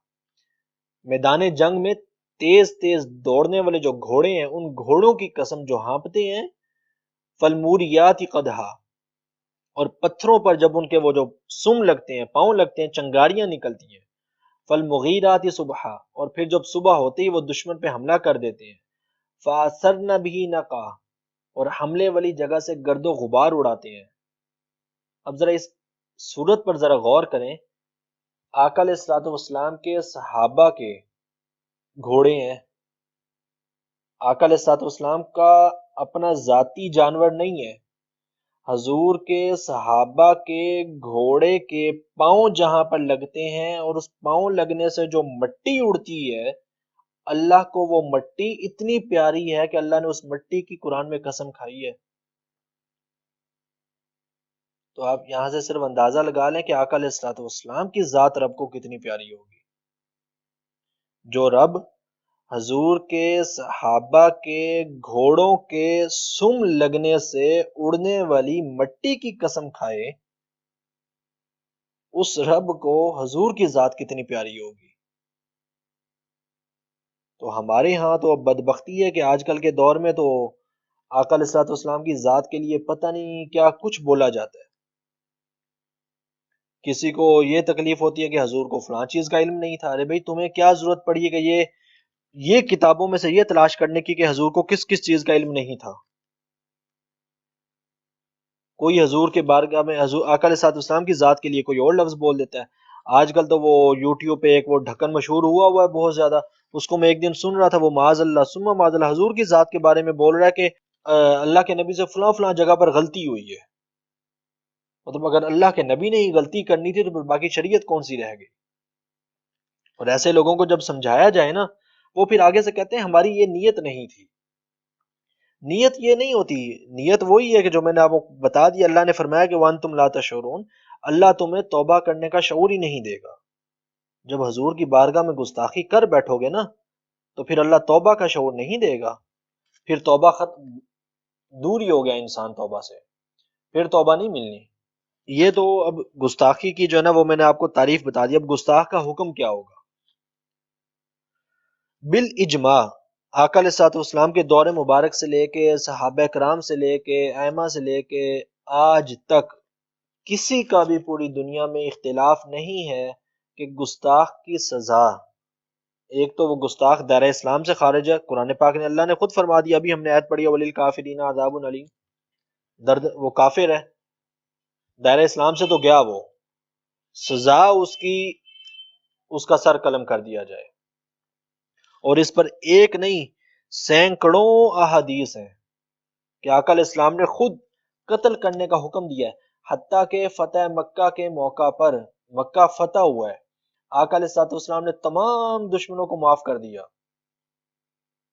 میدان جنگ میں تیز تیز دوڑنے والے جو گھوڑے ہیں ان گھوڑوں کی قسم جو ہانپتے ہیں، فالموریات قدحا، اور پتھروں پر جب ان کے وہ جو سم لگتے ہیں، پاؤں لگتے ہیں، چنگاریاں نکلتی ہیں، فالمغیرات صبحا، اور پھر جب صبح ہوتے ہی وہ دشمن پہ حملہ کر دیتے ہیں، فاثرن به نقا، اور حملے والی جگہ سے گرد و غبار اڑاتے ہیں۔ اب ذرا اس صورت پر ذرا غور کریں، آقا علیہ الصلوۃ والسلام کے صحابہ کے گھوڑے ہیں، آقا علیہ الصلوۃ والسلام کا اپنا ذاتی جانور نہیں ہے، حضور کے صحابہ کے گھوڑے کے پاؤں جہاں پر لگتے ہیں اور اس پاؤں لگنے سے جو مٹی اڑتی ہے، اللہ کو وہ مٹی اتنی پیاری ہے کہ اللہ نے اس مٹی کی قرآن میں قسم کھائی ہے۔ تو آپ یہاں سے صرف اندازہ لگا لیں کہ آقا علیہ الصلوۃ والسلام کی ذات رب کو کتنی پیاری ہوگی، جو رب حضور کے صحابہ کے گھوڑوں کے سم لگنے سے اڑنے والی مٹی کی قسم کھائے، اس رب کو حضور کی ذات کتنی پیاری ہوگی۔ تو ہمارے ہاں تو اب بدبختی ہے کہ آج کل کے دور میں تو آقا علیہ الصلوۃ والسلام کی ذات کے لیے پتہ نہیں کیا کچھ بولا جاتا ہے۔ کسی کو یہ تکلیف ہوتی ہے کہ حضور کو فلاں چیز کا علم نہیں تھا، ارے بھائی تمہیں کیا ضرورت پڑی ہے کہ یہ کتابوں میں سے یہ تلاش کرنے کی کہ حضور کو کس کس چیز کا علم نہیں تھا۔ کوئی حضور کے بارگاہ میں حضور آقا علیہ الصلوۃ والسلام کی ذات کے لیے کوئی اور لفظ بول دیتا ہے۔ آج کل تو وہ یوٹیوب پہ ایک وہ ڈھکن مشہور ہوا ہے بہت زیادہ، اس کو میں ایک دن سن رہا تھا، وہ معاذ اللہ ثم معاذ اللہ حضور کی ذات کے بارے میں بول رہا ہے کہ اللہ کے نبی سے فلاں فلاں جگہ پر غلطی ہوئی ہے۔ مطلب اگر اللہ کے نبی نے ہی غلطی کرنی تھی تو پھر باقی شریعت کون سی رہ گئی؟ اور ایسے لوگوں کو جب سمجھایا جائے نا، وہ پھر آگے سے کہتے ہیں ہماری یہ نیت نہیں تھی۔ نیت یہ نہیں ہوتی، نیت وہی ہے کہ جو میں نے آپ کو بتا دیا، اللہ نے فرمایا کہ وَأَنْتُمْ لَا تَشْعُرُونَ، اللہ تمہیں توبہ کرنے کا شعور ہی نہیں دے گا۔ جب حضور کی بارگاہ میں گستاخی کر بیٹھو گے نا تو پھر اللہ توبہ کا شعور نہیں دے گا، پھر توبہ دور ہی ہو گیا انسان توبہ سے، پھر توبہ نہیں ملنی۔ یہ تو اب گستاخی کی جو ہے نا وہ میں نے آپ کو تعریف بتا دی، اب گستاخ کا حکم کیا ہوگا؟ بالاجماع آقا علیہ الصلوۃ والسلام کے دور مبارک سے لے کے صحابہ کرام سے لے کے ائمہ سے لے کے آج تک کسی کا بھی پوری دنیا میں اختلاف نہیں ہے کہ گستاخ کی سزا، ایک تو وہ گستاخ دائرہ اسلام سے خارج ہے، قرآن پاک نے اللہ نے خود فرما دیا، ابھی ہم نے آیت پڑھی ہے وَلِلْكَافِرِينَ عَذَابٌ أَلِيمٌ، درد، وہ کافر ہے، دائرہ اسلام سے تو گیا، وہ سزا اس کا سر قلم کر دیا جائے۔ اور اس پر ایک نہیں سینکڑوں احادیث ہیں کہ آقا علیہ السلام نے خود قتل کرنے کا حکم دیا ہے، حتیٰ کہ فتح مکہ کے موقع پر، مکہ فتح ہوا ہے، آقا علیہ الصلوۃ والسلام نے تمام دشمنوں کو معاف کر دیا،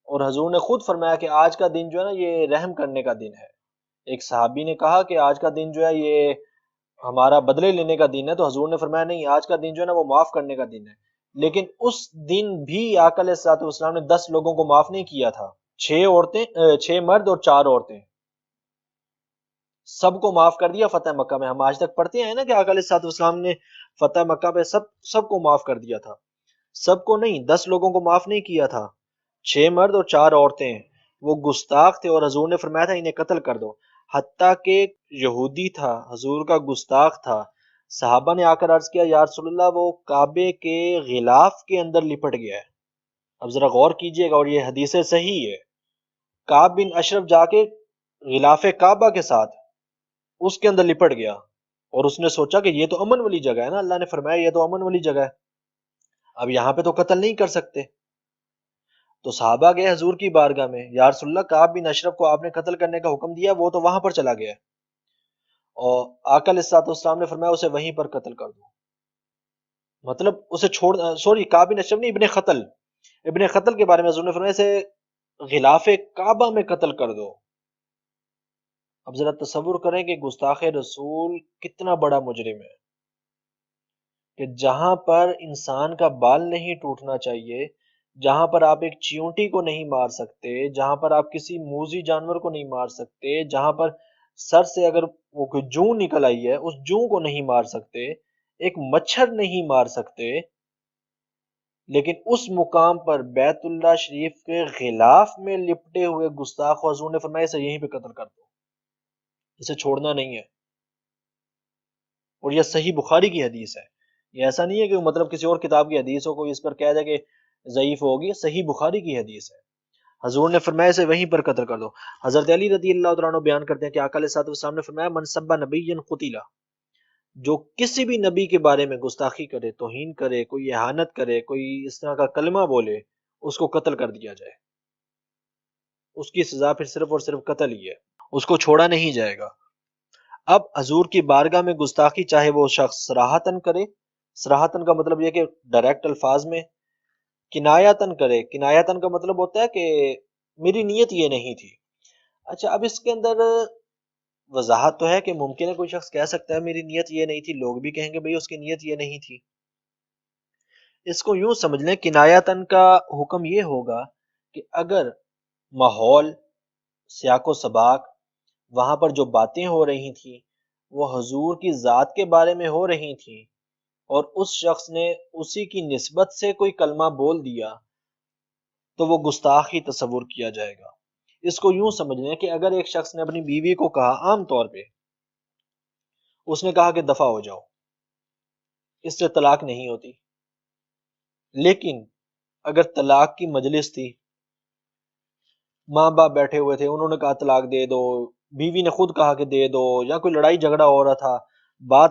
اور حضور نے خود فرمایا کہ آج کا دن جو ہے نا یہ رحم کرنے کا دن ہے۔ ایک صحابی نے کہا کہ آج کا دن جو ہے یہ ہمارا بدلے لینے کا دن ہے، تو حضور نے فرمایا نہیں، آج کا دن جو ہے نا وہ معاف کرنے کا دن ہے۔ لیکن اس دن بھی آقا علیہ الصلوۃ والسلام نے 10 لوگوں کو معاف نہیں کیا تھا، 6 مرد اور 4 عورتیں، سب کو معاف کر دیا فتح مکہ میں۔ ہم آج تک پڑھتے ہیں نا کہ آقا علیہ الصلوۃ والسلام نے فتح مکہ پہ سب کو معاف کر دیا تھا، سب کو نہیں، 10 لوگوں کو معاف نہیں کیا تھا، 6 مرد اور 4 عورتیں، وہ گستاخ تھے اور حضور نے فرمایا تھا انہیں قتل کر دو۔ حتیٰ کہ یہودی تھا، حضور کا گستاخ تھا، صحابہ نے آ کر عرض کیا یا رسول اللہ وہ کعبے کے غلاف کے اندر لپٹ گیا ہے۔ اب ذرا غور کیجئے گا، اور یہ حدیث صحیح ہے، کعب بن اشرف جا کے غلاف کعبہ کے ساتھ اس کے اندر لپٹ گیا، اور اس نے سوچا کہ یہ تو امن والی جگہ ہے نا، اللہ نے فرمایا یہ تو امن والی جگہ ہے، اب یہاں پہ تو قتل نہیں کر سکتے۔ تو صحابہ گئے حضور کی بارگاہ میں، یا رسول اللہ کعب بن اشرف کو آپ نے قتل کرنے کا حکم دیا، وہ تو وہاں پر چلا گیا، اور آقا علیہ الصلوۃ والسلام نے فرمایا اسے وہیں پر قتل کر دو، مطلب اسے چھوڑ، سوری کعب بن اشرف نہیں، ابن قتل کے بارے میں حضور نے فرمایا اسے غلاف کعبہ میں قتل کر دو۔ اب ذرا تصور کریں کہ گستاخ رسول کتنا بڑا مجرم ہے، کہ جہاں پر انسان کا بال نہیں ٹوٹنا چاہیے، جہاں پر آپ ایک چیونٹی کو نہیں مار سکتے، جہاں پر آپ کسی موذی جانور کو نہیں مار سکتے، جہاں پر سر سے اگر وہ کوئی جوں نکل آئی ہے اس جوں کو نہیں مار سکتے، ایک مچھر نہیں مار سکتے، لیکن اس مقام پر بیت اللہ شریف کے غلاف میں لپٹے ہوئے گستاخ حضور نے فرمایا اسے یہیں پہ قتل کر دو، اسے چھوڑنا نہیں ہے۔ اور یہ صحیح بخاری کی حدیث ہے، یہ ایسا نہیں ہے کہ مطلب کسی اور کتاب کی حدیث ہو، کوئی اس پر کہہ دے کہ ضعیف ہوگی، صحیح بخاری کی حدیث ہے۔ حضور نے فرمایا اسے وہیں پر قتل کر دو۔ حضرت علی رضی اللہ تعالیٰ عنہ بیان کرتے ہیں کہ آقا علیہ الصلوۃ والسلام نے فرمایا من سب نبی قتل، جو کسی بھی نبی کے بارے میں گستاخی کرے، توہین کرے، کوئی اہانت کرے، کوئی اس طرح کا کلمہ بولے، اس کو قتل کر دیا جائے، اس کی سزا پھر صرف اور صرف قتل ہی ہے، اس کو چھوڑا نہیں جائے گا۔ اب حضور کی بارگاہ میں گستاخی چاہے وہ شخص صراحتاً کرے، صراحتاً کا مطلب یہ کہ ڈائریکٹ الفاظ میں، کنایتاً کرے، کنایتاً کا مطلب ہوتا ہے کہ میری نیت یہ نہیں تھی۔ اچھا اب اس کے اندر وضاحت تو ہے کہ ممکن ہے کوئی شخص کہہ سکتا ہے میری نیت یہ نہیں تھی، لوگ بھی کہیں گے بھئی اس کی نیت یہ نہیں تھی۔ اس کو یوں سمجھ لیں کنایتاً کا حکم یہ ہوگا کہ اگر ماحول سیاق و سباق وہاں پر جو باتیں ہو رہی تھیں وہ حضور کی ذات کے بارے میں ہو رہی تھیں اور اس شخص نے اسی کی نسبت سے کوئی کلمہ بول دیا تو وہ گستاخی تصور کیا جائے گا۔ اس کو یوں سمجھ لیں کہ اگر ایک شخص نے اپنی بیوی کو کہا، عام طور پہ اس نے کہا کہ دفع ہو جاؤ، اس سے طلاق نہیں ہوتی، لیکن اگر طلاق کی مجلس تھی، ماں باپ بیٹھے ہوئے تھے، انہوں نے کہا طلاق دے دو، بیوی نے خود کہا کہ دے دو، یا کوئی لڑائی جھگڑا ہو رہا تھا، بات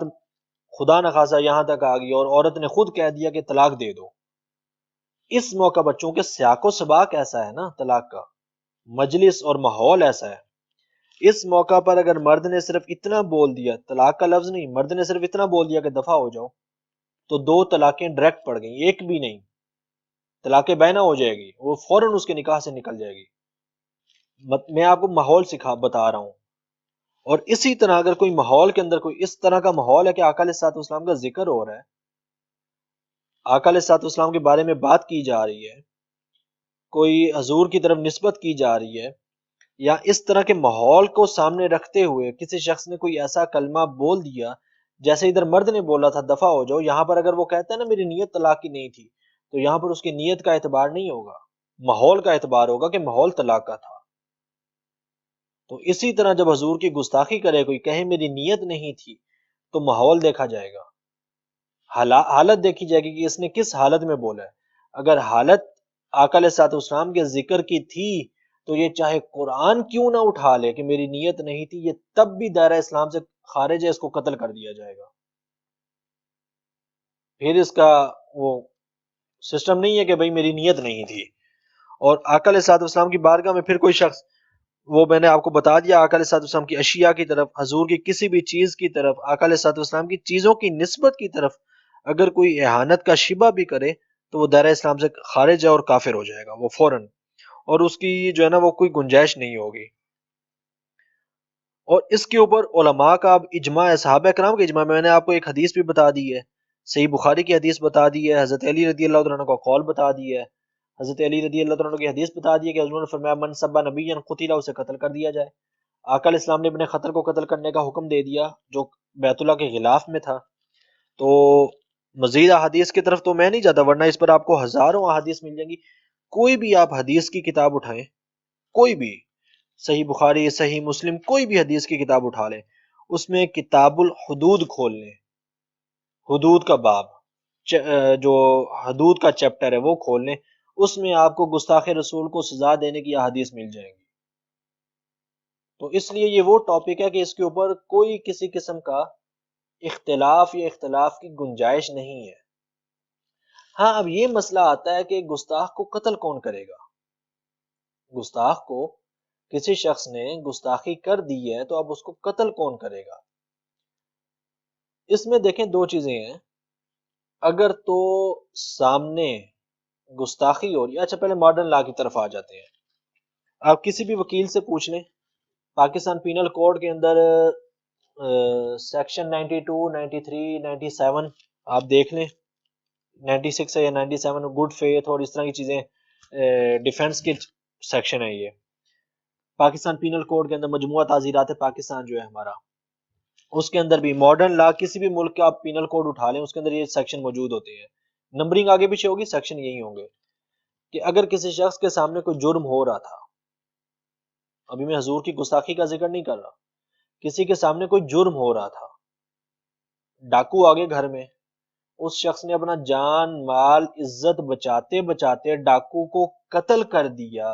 خدا نخواستہ یہاں تک آ گئی اور عورت نے خود کہہ دیا کہ طلاق دے دو، اس موقع پر چونکہ سیاق و سباق ایسا ہے نا طلاق کا، مجلس اور ماحول ایسا ہے، اس موقع پر اگر مرد نے صرف اتنا بول دیا، طلاق کا لفظ نہیں، مرد نے صرف اتنا بول دیا کہ دفع ہو جاؤ، تو دو طلاقیں ڈائریکٹ پڑ گئیں، ایک بھی نہیں، طلاق بینہ ہو جائے گی، وہ فوراً اس کے نکاح سے نکل جائے گی۔ میں آپ کو ماحول بتا رہا ہوں۔ اور اسی طرح اگر کوئی ماحول کے اندر کوئی اس طرح کا ماحول ہے کہ آقا علیہ الصلوۃ والسلام کا ذکر ہو رہا ہے، آقا علیہ الصلوۃ والسلام کے بارے میں بات کی جا رہی ہے، کوئی حضور کی طرف نسبت کی جا رہی ہے، یا اس طرح کے ماحول کو سامنے رکھتے ہوئے کسی شخص نے کوئی ایسا کلمہ بول دیا جیسے ادھر مرد نے بولا تھا دفع ہو جاؤ، یہاں پر اگر وہ کہتا ہے نا میری نیت طلاق کی نہیں تھی، تو یہاں پر اس کی نیت کا اعتبار نہیں ہوگا، ماحول کا اعتبار ہوگا کہ ماحول طلاق کا تھا۔ تو اسی طرح جب حضور کی گستاخی کرے کوئی، کہے میری نیت نہیں تھی، تو ماحول دیکھا جائے گا، حالت دیکھی جائے گی کہ اس نے کس حالت میں بولا ہے۔ اگر حالت آقا علیہ الصلوۃ والسلام کے ذکر کی تھی تو یہ چاہے قرآن کیوں نہ اٹھا لے کہ میری نیت نہیں تھی، یہ تب بھی دائرہ اسلام سے خارج ہے، اس کو قتل کر دیا جائے گا۔ پھر اس کا وہ سسٹم نہیں ہے کہ بھئی میری نیت نہیں تھی۔ اور آقا علیہ الصلوۃ والسلام کی بارگاہ میں پھر کوئی شخص، وہ میں نے آپ کو بتا دیا، آقا علیہ الصلوۃ والسلام کی اشیاء کی طرف، حضور کی کسی بھی چیز کی طرف، آقا علیہ الصلوۃ والسلام کی چیزوں کی نسبت کی طرف اگر کوئی اہانت کا شبہ بھی کرے تو وہ دائرہ اسلام سے خارج ہے اور کافر ہو جائے گا وہ فوراً، اور اس کی جو ہے نا وہ کوئی گنجائش نہیں ہوگی۔ اور اس کے اوپر علماء کا اب اجماع ہے، صحابہ کرام کے اجماع میں نے آپ کو ایک حدیث بھی بتا دی ہے، صحیح بخاری کی حدیث بتا دی ہے، حضرت علی رضی اللہ عنہ کا قول بتا دی ہے، حضرت علی رضی اللہ عنہ کی حدیث بتا دی ہے کہ حضور نے فرمایا من سب نبی قتل، اسے قتل کر دیا جائے۔ آقا علیہ السلام نے ابن خطر کو قتل کرنے کا حکم دے دیا جو بیت اللہ کے غلاف میں تھا۔ تو مزید احادیث کی طرف تو میں نہیں جاتا، ورنہ اس پر آپ کو ہزاروں احادیث مل جائیں گی۔ کوئی بھی آپ حدیث کی کتاب اٹھائیں، کوئی بھی، صحیح بخاری، صحیح مسلم، کوئی بھی حدیث کی کتاب اٹھا لیں، اس میں کتاب الحدود کھول لیں، حدود کا باب، جو حدود کا چیپٹر ہے وہ کھول لیں، اس میں آپ کو گستاخ رسول کو سزا دینے کی احادیث مل جائیں گی۔ تو اس لیے یہ وہ ٹاپک ہے کہ اس کے اوپر کوئی کسی قسم کا اختلاف یا اختلاف کی گنجائش نہیں ہے۔ ہاں اب یہ مسئلہ آتا ہے کہ گستاخ کو قتل کون کرے گا؟ گستاخ کو کسی شخص نے گستاخی کر دی ہے تو اب اس کو قتل کون کرے گا؟ اس میں دیکھیں دو چیزیں ہیں، اگر تو سامنے گستاخی ہو رہی ہے، اچھا پہلے ماڈرن لا کی طرف آ جاتے ہیں۔ آپ کسی بھی وکیل سے پوچھ لیں، پاکستان پینل کوڈ کے اندر سیکشن 92، 93، 97 آپ دیکھ لیں، 96 ہے یا 97، گڈ فیتھ اور اس طرح کی چیزیں، ڈیفنس کے سیکشن ہے یہ۔ پاکستان پینل کوڈ کے اندر مجموعہ تعزیرات پاکستان جو ہے ہمارا، اس کے اندر بھی ماڈرن لا کسی بھی ملک کا آپ پینل کوڈ اٹھا لیں اس کے اندر یہ سیکشن موجود ہوتے ہیں، نمبرنگ آگے پیچھے ہوگی، سیکشن یہی ہوں گے کہ اگر کسی شخص کے سامنے کوئی جرم ہو رہا تھا، ابھی میں حضور کی گستاخی کا ذکر نہیں کر رہا، کسی کے سامنے کوئی جرم ہو رہا تھا، ڈاکو آگے گھر میں، اس شخص نے اپنا جان مال عزت بچاتے بچاتے ڈاکو کو قتل کر دیا،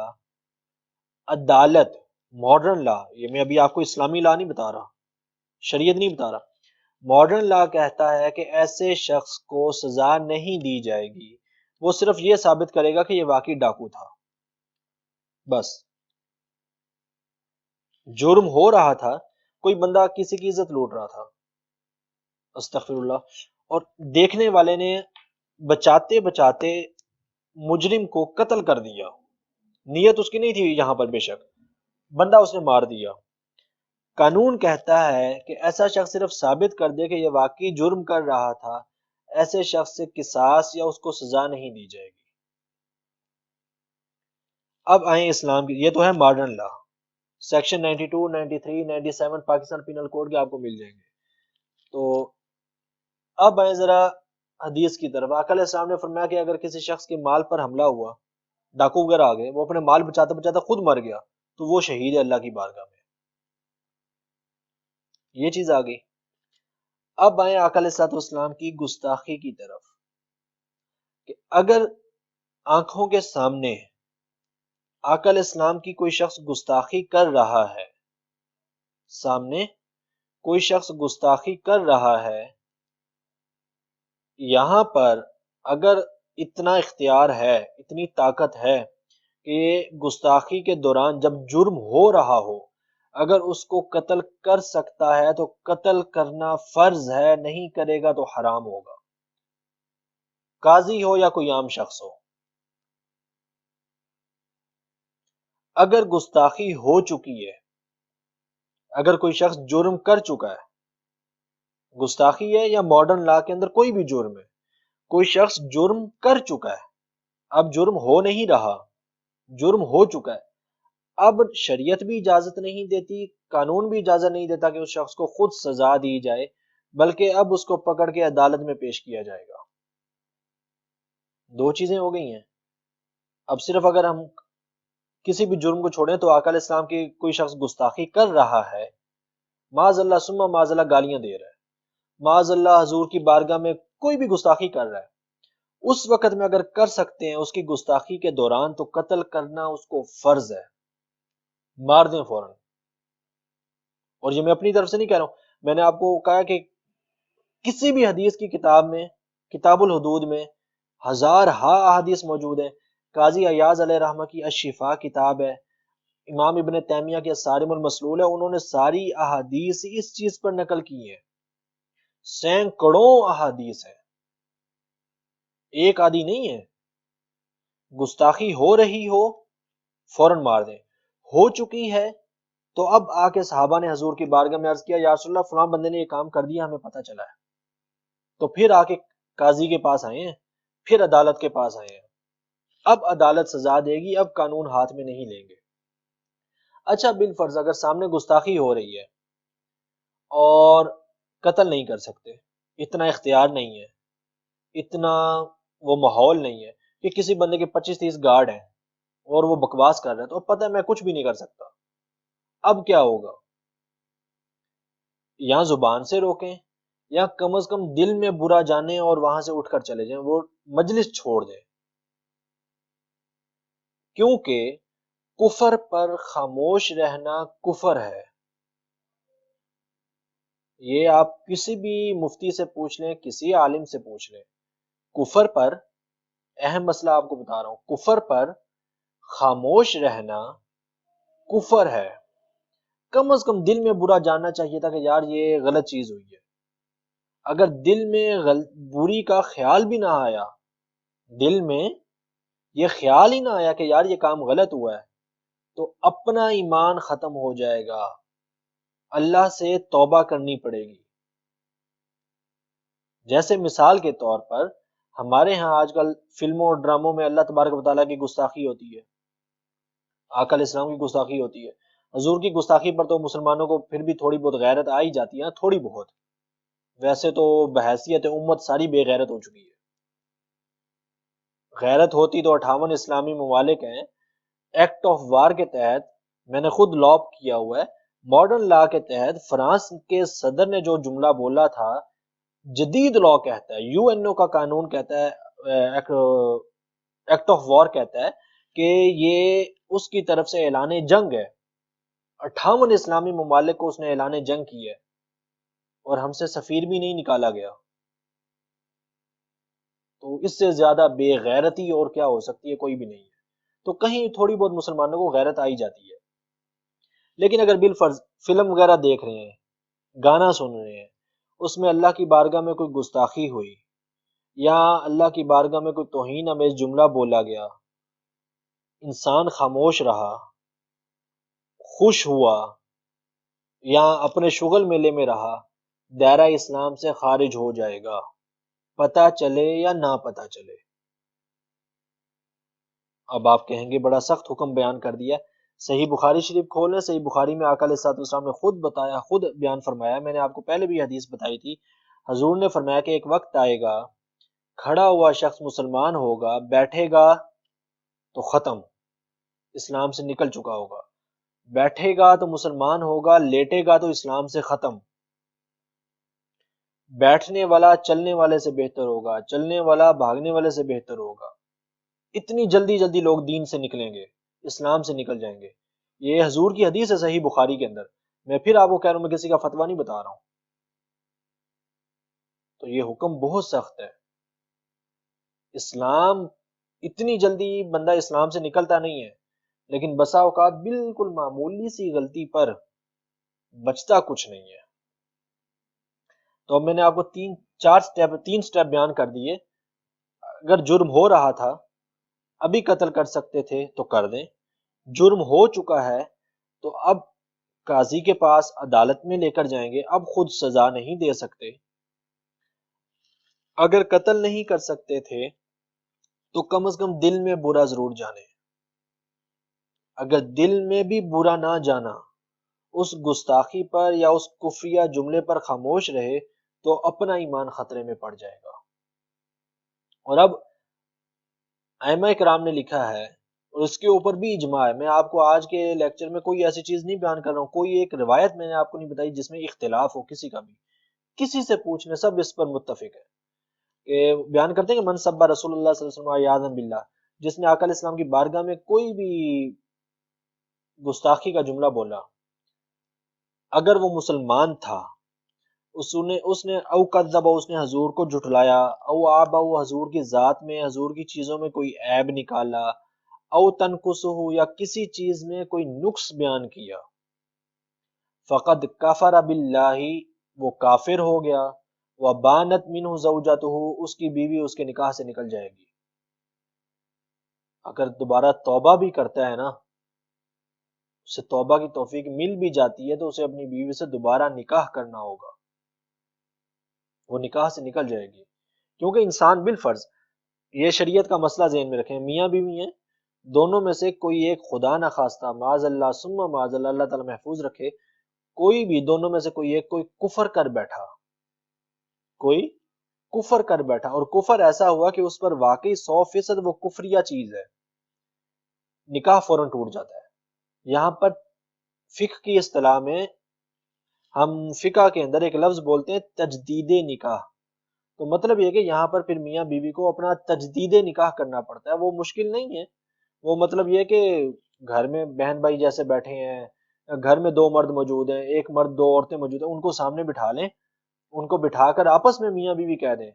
عدالت ماڈرن لا، یہ میں ابھی آپ کو اسلامی لا نہیں بتا رہا، شریعت نہیں بتا رہا، ماڈرن لا کہتا ہے کہ ایسے شخص کو سزا نہیں دی جائے گی، وہ صرف یہ ثابت کرے گا کہ یہ واقعی ڈاکو تھا، بس جرم ہو رہا تھا، کوئی بندہ کسی کی عزت لوٹ رہا تھا، استغفر اللہ، اور دیکھنے والے نے بچاتے بچاتے مجرم کو قتل کر دیا، نیت اس کی نہیں تھی یہاں پر، بے شک بندہ اس نے مار دیا، قانون کہتا ہے کہ ایسا شخص صرف ثابت کر دے کہ یہ واقعی جرم کر رہا تھا، ایسے شخص سے قصاص یا اس کو سزا نہیں دی جائے گی۔ اب آئیں اسلام کی، یہ تو ہے ماڈرن لا، سیکشن 92 93 97 پاکستان پینل کوڈ کے آپ کو مل جائیں گے۔ تو اب آئیں ذرا حدیث کی طرف، آقا علیہ السلام نے فرمایا کہ اگر کسی شخص کے مال پر حملہ ہوا، ڈاکو وغیرہ آ گئے، وہ اپنے مال بچاتے بچاتے خود مر گیا، تو وہ شہید ہے اللہ کی بارگاہ میں، یہ چیز آ گئی۔ اب آئیں آقا علیہ السلام کی گستاخی کی طرف، کہ اگر آنکھوں کے سامنے آقا علیہ السلام کی کوئی شخص گستاخی کر رہا ہے، سامنے کوئی شخص گستاخی کر رہا ہے، یہاں پر اگر اتنا اختیار ہے، اتنی طاقت ہے کہ گستاخی کے دوران جب جرم ہو رہا ہو اگر اس کو قتل کر سکتا ہے تو قتل کرنا فرض ہے، نہیں کرے گا تو حرام ہوگا، قاضی ہو یا کوئی عام شخص ہو۔ اگر گستاخی ہو چکی ہے، اگر کوئی شخص جرم کر چکا ہے، گستاخی ہے یا ماڈرن لا کے اندر کوئی بھی جرم ہے، کوئی شخص جرم کر چکا ہے، اب جرم ہو نہیں رہا، جرم ہو چکا ہے، اب شریعت بھی اجازت نہیں دیتی، قانون بھی اجازت نہیں دیتا کہ اس شخص کو خود سزا دی جائے، بلکہ اب اس کو پکڑ کے عدالت میں پیش کیا جائے گا۔ دو چیزیں ہو گئی ہیں، اب صرف اگر ہم کسی بھی جرم کو چھوڑیں تو آقا علیہ السلام کی کوئی شخص گستاخی کر رہا ہے، معاذ اللہ ثم معاذ اللہ گالیاں دے رہا ہے، معاذ اللہ حضور کی بارگاہ میں کوئی بھی گستاخی کر رہا ہے، اس وقت میں اگر کر سکتے ہیں اس کی گستاخی کے دوران تو قتل کرنا اس کو فرض ہے، مار دیں فوراً۔ اور یہ میں اپنی طرف سے نہیں کہہ رہا ہوں، میں نے آپ کو کہا کہ کسی بھی حدیث کی کتاب میں، کتاب الحدود میں ہزار ہا احادیث موجود ہیں، قاضی ایاز علیہ رحمہ کی الشفاء کتاب ہے، امام ابن تیمیہ کی الصارم المسلول ہے، انہوں نے ساری احادیث اس چیز پر نقل کی ہیں، سینکڑوں احادیث ہیں، ایک آدھی نہیں ہے۔ گستاخی ہو رہی ہو فوراً مار دیں، ہو چکی ہے تو اب آ کے صحابہ نے حضور کی بارگاہ میں عرض کیا یا رسول اللہ فلاں بندے نے یہ کام کر دیا، ہمیں پتہ چلا ہے، تو پھر آ کے قاضی کے پاس آئے ہیں، پھر عدالت کے پاس آئے ہیں، اب عدالت سزا دے گی، اب قانون ہاتھ میں نہیں لیں گے۔ اچھا بالفرض اگر سامنے گستاخی ہو رہی ہے اور قتل نہیں کر سکتے، اتنا اختیار نہیں ہے، اتنا وہ ماحول نہیں ہے کہ کسی بندے کے 25-30 گارڈ ہیں اور وہ بکواس کر رہے ہیں تو پتہ ہے میں کچھ بھی نہیں کر سکتا، اب کیا ہوگا؟ یا زبان سے روکیں یا کم از کم دل میں برا جانیں اور وہاں سے اٹھ کر چلے جائیں، وہ مجلس چھوڑ دیں، کیونکہ کفر پر خاموش رہنا کفر ہے۔ یہ آپ کسی بھی مفتی سے پوچھ لیں، کسی عالم سے پوچھ لیں، کفر پر، اہم مسئلہ آپ کو بتا رہا ہوں، کفر پر خاموش رہنا کفر ہے۔ کم از کم دل میں برا جاننا چاہیے تھا کہ یار یہ غلط چیز ہوئی ہے، اگر دل میں بری کا خیال بھی نہ آیا، دل میں یہ خیال ہی نہ آیا کہ یار یہ کام غلط ہوا ہے، تو اپنا ایمان ختم ہو جائے گا، اللہ سے توبہ کرنی پڑے گی۔ جیسے مثال کے طور پر ہمارے ہاں آج کل فلموں اور ڈراموں میں اللہ تبارک و تعالیٰ کی گستاخی ہوتی ہے، آقا علیہ السلام کی گستاخی ہوتی ہے، حضور کی گستاخی پر تو مسلمانوں کو پھر بھی تھوڑی بہت غیرت آ ہی جاتی ہے نا، تھوڑی بہت، ویسے تو بحیثیت امت ساری بے غیرت ہو چکی ہے۔ غیرت ہوتی تو 58 اسلامی ممالک ہیں، ایکٹ آف وار کے تحت، میں نے خود لا کیا ہوا ہے، ماڈرن لا کے تحت فرانس کے صدر نے جو جملہ بولا تھا، جدید لا کہتا ہے، یو این او کا قانون کہتا ہے، ایکٹ آف وار کہتا ہے کہ یہ اس کی طرف سے اعلان جنگ ہے۔ 58 اسلامی ممالک کو اس نے اعلان جنگ کی ہے، اور ہم سے سفیر بھی نہیں نکالا گیا۔ تو اس سے زیادہ بے غیرتی اور کیا ہو سکتی ہے؟ کوئی بھی نہیں ہے۔ تو کہیں تھوڑی بہت مسلمانوں کو غیرت آئی جاتی ہے، لیکن اگر بالفرض فلم وغیرہ دیکھ رہے ہیں، گانا سن رہے ہیں، اس میں اللہ کی بارگاہ میں کوئی گستاخی ہوئی، یا اللہ کی بارگاہ میں کوئی توہین امیز جملہ بولا گیا، انسان خاموش رہا، خوش ہوا، یا اپنے شغل میلے میں رہا، دائرہ اسلام سے خارج ہو جائے گا، پتہ چلے یا نہ پتہ چلے۔ اب آپ کہیں گے بڑا سخت حکم بیان کر دیا۔ صحیح بخاری شریف کھول لیں، صحیح بخاری میں آقا علیہ الصلوۃ والسلام نے خود بتایا، خود بیان فرمایا، میں نے آپ کو پہلے بھی حدیث بتائی تھی، حضور نے فرمایا کہ ایک وقت آئے گا، کھڑا ہوا شخص مسلمان ہوگا، بیٹھے گا تو ختم، اسلام سے نکل چکا ہوگا، بیٹھے گا تو مسلمان ہوگا، لیٹے گا تو اسلام سے ختم۔ بیٹھنے والا چلنے والے سے بہتر ہوگا، چلنے والا بھاگنے والے سے بہتر ہوگا۔ اتنی جلدی جلدی لوگ دین سے نکلیں گے، اسلام سے نکل جائیں گے۔ یہ حضور کی حدیث ہے صحیح بخاری کے اندر، میں پھر آپ کو کہہ رہا ہوں، میں کسی کا فتویٰ نہیں بتا رہا ہوں۔ تو یہ حکم بہت سخت ہے۔ اسلام اتنی جلدی بندہ اسلام سے نکلتا نہیں ہے، لیکن بسا اوقات بالکل معمولی سی غلطی پر بچتا کچھ نہیں ہے۔ تو اب میں نے آپ کو تین سٹیپ بیان کر دیے۔ اگر جرم ہو رہا تھا، ابھی قتل کر سکتے تھے تو کر دیں، جرم ہو چکا ہے تو اب قاضی کے پاس عدالت میں لے کر جائیں گے، اب خود سزا نہیں دے سکتے۔ اگر قتل نہیں کر سکتے تھے تو کم از کم دل میں برا ضرور جانے، اگر دل میں بھی برا نہ جانا، اس گستاخی پر یا اس کفریہ جملے پر خاموش رہے، تو اپنا ایمان خطرے میں پڑ جائے گا۔ اور اب ائمہ کرام نے لکھا ہے، اور اس کے اوپر بھی اجماع ہے، میں آپ کو آج کے لیکچر میں کوئی ایسی چیز نہیں بیان کر رہا ہوں، کوئی ایک روایت میں نے آپ کو نہیں بتائی جس میں اختلاف ہو کسی کا بھی، کسی سے پوچھنے سب اس پر متفق ہے کہ بیان کرتے ہیں کہ من سب رسول اللہ صلی اللہ علیہ وسلم یاذن باللہ، جس نے آقا علیہ السلام کی بارگاہ میں کوئی بھی گستاخی کا جملہ بولا، اگر وہ مسلمان تھا، اس نے او کذب، اس نے حضور کو جھٹلایا، او آبا، حضور کی ذات میں، حضور کی چیزوں میں کوئی عیب نکالا، او تنقصہ، یا کسی چیز میں کوئی نقص بیان کیا، فقد کفر باللہ، وہ کافر ہو گیا، وبانت منہ زوجتہ، اس کی بیوی اس کے نکاح سے نکل جائے گی۔ اگر دوبارہ توبہ بھی کرتا ہے نا، اسے توبہ کی توفیق مل بھی جاتی ہے، تو اسے اپنی بیوی سے دوبارہ نکاح کرنا ہوگا، وہ نکاح سے نکل جائے گی۔ کیونکہ انسان بالفرض، یہ شریعت کا مسئلہ ذہن میں رکھیں، میاں بیوی ہیں، دونوں میں سے کوئی ایک خدا نہ خواستہ، معاذ اللہ ثم معاذ اللہ، اللہ تعالیٰ محفوظ رکھے، کوئی بھی دونوں میں سے کوئی ایک کوئی کفر کر بیٹھا، کوئی کفر کر بیٹھا، اور کفر ایسا ہوا کہ اس پر واقعی 100% وہ کفریہ چیز ہے، نکاح فوراً ٹوٹ جاتا ہے۔ یہاں پر فقہ کی اصطلاح میں، ہم فقہ کے اندر ایک لفظ بولتے ہیں تجدید نکاح، تو مطلب یہ کہ یہاں پر پھر میاں بیوی کو اپنا تجدید نکاح کرنا پڑتا ہے۔ وہ مشکل نہیں ہے، وہ مطلب یہ کہ گھر میں بہن بھائی جیسے بیٹھے ہیں، گھر میں دو مرد موجود ہیں، ایک مرد دو عورتیں موجود ہیں، ان کو سامنے بٹھا لیں، ان کو بٹھا کر آپس میں میاں بیوی کہہ دیں،